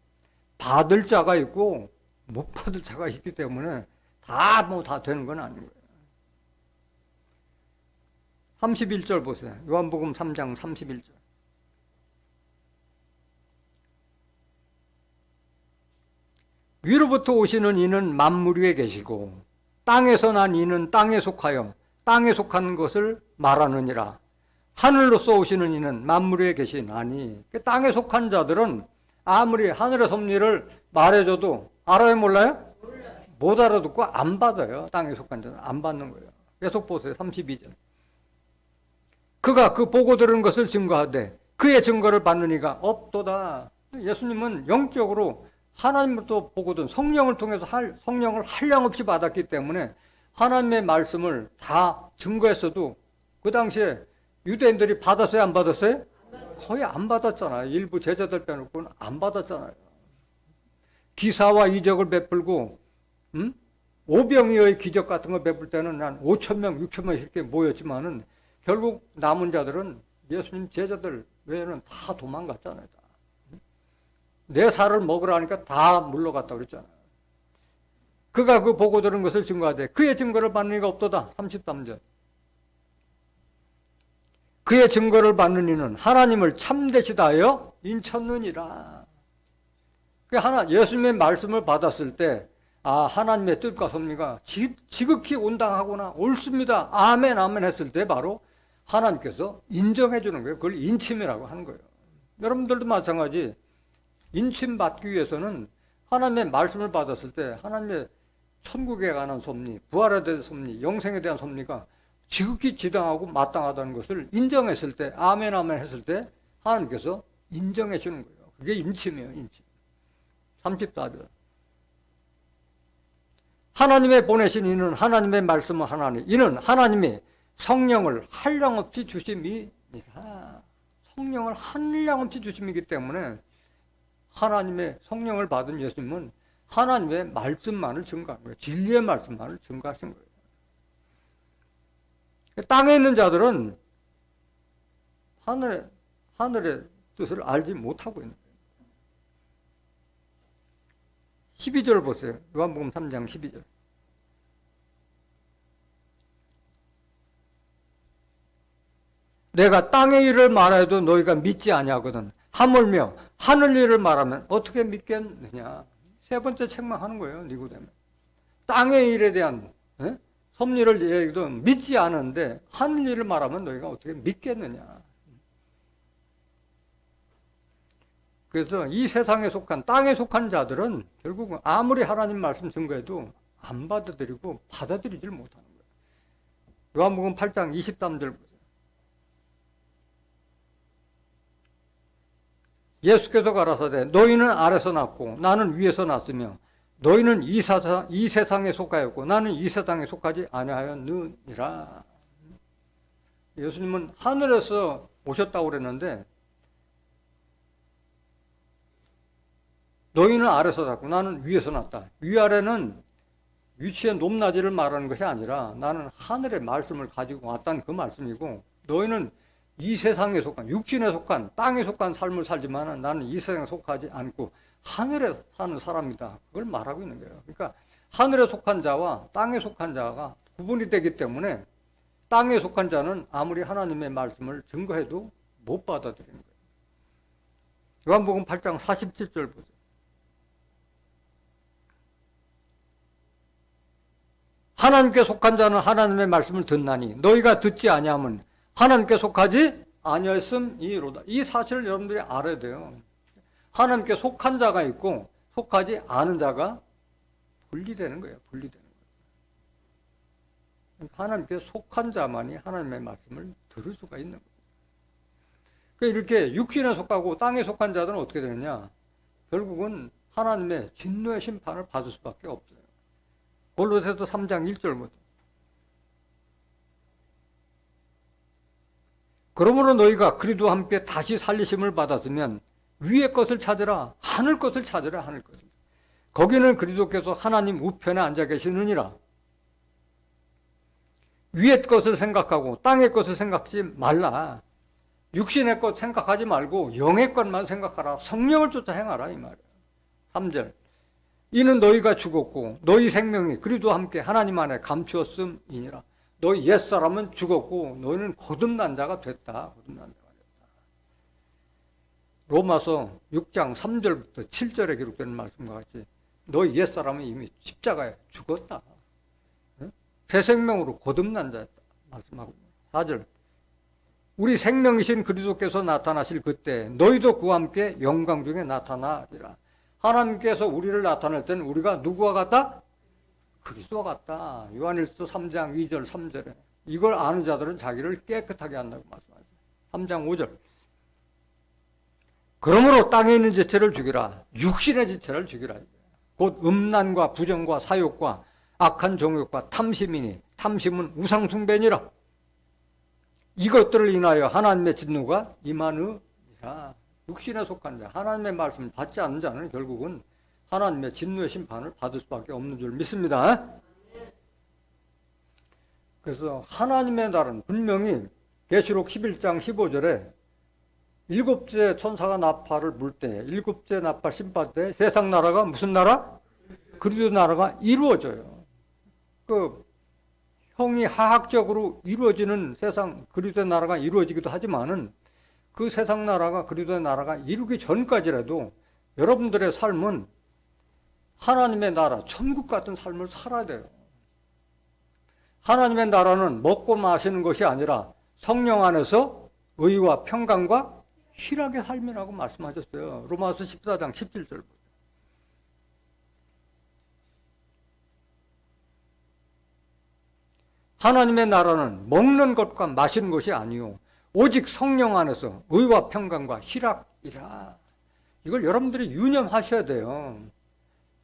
받을 자가 있고 못 받을 자가 있기 때문에 다 되는 건 아닌 거예요. 31절 보세요. 요한복음 3장 31절. 위로부터 오시는 이는 만물 위에 계시고 땅에서 난 이는 땅에 속하여 땅에 속한 것을 말하느니라. 하늘로서 오시는 이는 만물 위에 계시나니. 땅에 속한 자들은 아무리 하늘의 섭리를 말해줘도 알아요, 몰라요? 못 알아듣고 안 받아요. 땅에 속한 자는 안 받는 거예요. 계속 보세요. 32절. 그가 그 보고 들은 것을 증거하되 그의 증거를 받는 이가 없도다. 예수님은 영적으로 하나님부터 보거든 성령을 통해서 성령을 한량없이 받았기 때문에 하나님의 말씀을 다 증거했어도 그 당시에 유대인들이 받았어요, 안 받았어요? 거의 안 받았잖아요. 일부 제자들 빼놓고는 안 받았잖아요. 기사와 이적을 베풀고 오병이어의 기적 같은 걸 베풀 때는 한 5,000명, 6,000명 이렇게 모였지만은 결국 남은 자들은 예수님 제자들 외에는 다 도망갔잖아요. 내 살을 먹으라니까 다 물러갔다고 그랬잖아요. 그가 그 보고 들은 것을 증거하되 그의 증거를 받는 이가 없도다. 33절. 그의 증거를 받는 이는 하나님을 참되시다 하여 인쳤느니라. 예수님의 말씀을 받았을 때 하나님의 뜻과 섭리가 지극히 온당하구나, 옳습니다, 아멘 아멘 했을 때 바로 하나님께서 인정해 주는 거예요. 그걸 인침이라고 하는 거예요. 여러분들도 마찬가지. 인침받기 위해서는 하나님의 말씀을 받았을 때 하나님의 천국에 관한 섭리, 부활에 대한 섭리, 영생에 대한 섭리가 지극히 지당하고 마땅하다는 것을 인정했을 때, 아멘 아멘 했을 때 하나님께서 인정해 주는 거예요. 그게 인침이에요. 인침. 34절. 하나님의 보내신 이는 하나님의 말씀을 하나니 이는 하나님이 성령을 한량없이 주심이니라. 성령을 한량없이 주심이기 때문에 하나님의 성령을 받은 예수님은 하나님의 말씀만을 증거한 거예요. 진리의 말씀만을 증거하신 거예요. 땅에 있는 자들은 하늘의 뜻을 알지 못하고 있는 거예요. 12절 보세요. 요한복음 3장 12절. 내가 땅의 일을 말해도 너희가 믿지 아니하거든. 하물며 하늘 일을 말하면 어떻게 믿겠느냐. 세 번째 책망하는 거예요. 니고데모. 땅의 일에 대한 섭리를 얘기도 믿지 않은데 하늘 일을 말하면 너희가 어떻게 믿겠느냐. 그래서 이 세상에 속한 땅에 속한 자들은 결국은 아무리 하나님 말씀 증거해도 안 받아들이고 받아들이질 못하는 거예요. 요한복음 8장 23절 보세요. 예수께서 가라사대 너희는 아래서 났고 나는 위에서 났으며 너희는 이 세상에 속하였고 나는 이 세상에 속하지 아니하였느니라. 예수님은 하늘에서 오셨다고 그랬는데 너희는 아래서 났고 나는 위에서 났다. 위아래는 위치의 높낮이를 말하는 것이 아니라 나는 하늘의 말씀을 가지고 왔다는 그 말씀이고 너희는 이 세상에 속한 육신에 속한 땅에 속한 삶을 살지만 나는 이 세상에 속하지 않고 하늘에 사는 사람이다. 그걸 말하고 있는 거예요. 그러니까 하늘에 속한 자와 땅에 속한 자가 구분이 되기 때문에 땅에 속한 자는 아무리 하나님의 말씀을 증거해도 못 받아들이는 거예요. 요한복음 8장 47절 보세요. 하나님께 속한 자는 하나님의 말씀을 듣나니 너희가 듣지 아니하면 하나님께 속하지 아니하였음이로다. 이 사실을 여러분들이 알아야 돼요. 하나님께 속한 자가 있고 속하지 않은 자가 분리되는 거예요. 분리되는 거예요. 하나님께 속한 자만이 하나님의 말씀을 들을 수가 있는 거예요. 그러니까 이렇게 육신에 속하고 땅에 속한 자들은 어떻게 되느냐? 결국은 하나님의 진노의 심판을 받을 수밖에 없어요. 골로새서 3장 1절부터 그러므로 너희가 그리스도와 함께 다시 살리심을 받았으면 위의 것을 찾으라. 하늘 것을 찾으라. 하늘 것을. 거기는 그리스도께서 하나님 우편에 앉아 계시느니라. 위의 것을 생각하고 땅의 것을 생각하지 말라. 육신의 것 생각하지 말고 영의 것만 생각하라. 성령을 쫓아 행하라 이 말이에요. 3절. 이는 너희가 죽었고 너희 생명이 그리스도와 함께 하나님 안에 감추었음이니라. 너희 옛사람은 죽었고 너희는 거듭난 자가 됐다. 거듭난 자가 됐다. 로마서 6장 3절부터 7절에 기록되는 말씀과 같이 너희 옛사람은 이미 십자가에 죽었다. 새 생명으로 거듭난 자였다. 말씀하고 4절. 우리 생명이신 그리스도께서 나타나실 그때 너희도 그와 함께 영광 중에 나타나리라. 하나님께서 우리를 나타낼 때는 우리가 누구와 같다? 그리스도와 같다. 요한일서 3장 2절 3절에 이걸 아는 자들은 자기를 깨끗하게 한다고 말씀하죠. 3장 5절. 그러므로 땅에 있는 지체를 죽이라. 육신의 지체를 죽이라. 곧 음란과 부정과 사욕과 악한 정욕과 탐심이니 탐심은 우상숭배니라. 이것들을 인하여 하나님의 진노가 임하느니라. 육신에 속한 자, 하나님의 말씀을 받지 않는 자는 결국은 하나님의 진노의 심판을 받을 수밖에 없는 줄 믿습니다. 그래서 하나님의 날은 분명히 계시록 11장 15절에 일곱째 천사가 나팔을 불 때, 일곱째 나팔 심판 때 세상 나라가 무슨 나라? 그리스도 나라가 이루어져요. 그 형이 하학적으로 이루어지는 세상 그리스도 나라가 이루어지기도 하지만은 그 세상 나라가 그리스도 나라가 이루기 전까지라도 여러분들의 삶은 하나님의 나라, 천국 같은 삶을 살아야 돼요. 하나님의 나라는 먹고 마시는 것이 아니라 성령 안에서 의와 평강과 희락의 삶이라고 말씀하셨어요. 로마서 14장 17절. 하나님의 나라는 먹는 것과 마시는 것이 아니요 오직 성령 안에서 의와 평강과 희락이라. 이걸 여러분들이 유념하셔야 돼요.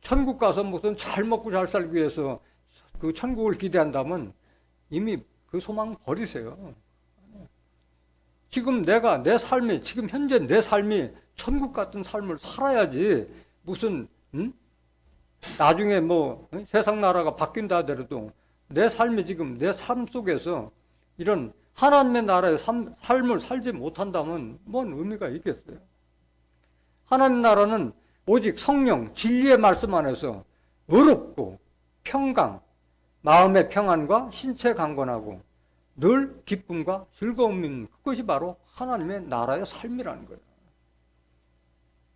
천국 가서 무슨 잘 먹고 잘 살기 위해서 그 천국을 기대한다면 이미 그 소망 버리세요. 지금 내가 내 삶이 지금 현재 내 삶이 천국 같은 삶을 살아야지 무슨 나중에 세상 나라가 바뀐다 하더라도 내 삶이 지금 내 삶 속에서 이런 하나님의 나라의 삶을 살지 못한다면 뭔 의미가 있겠어요? 하나님 나라는 오직 성령, 진리의 말씀 안에서 의롭고 평강, 마음의 평안과 신체 강건하고 늘 기쁨과 즐거움인 그것이 바로 하나님의 나라의 삶이라는 거예요.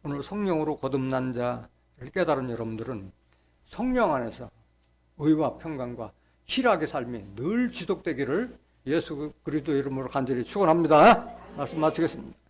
오늘 성령으로 거듭난 자를 깨달은 여러분들은 성령 안에서 의와 평강과 희락의 삶이 늘 지속되기를 예수 그리스도 이름으로 간절히 축원합니다. 말씀 마치겠습니다.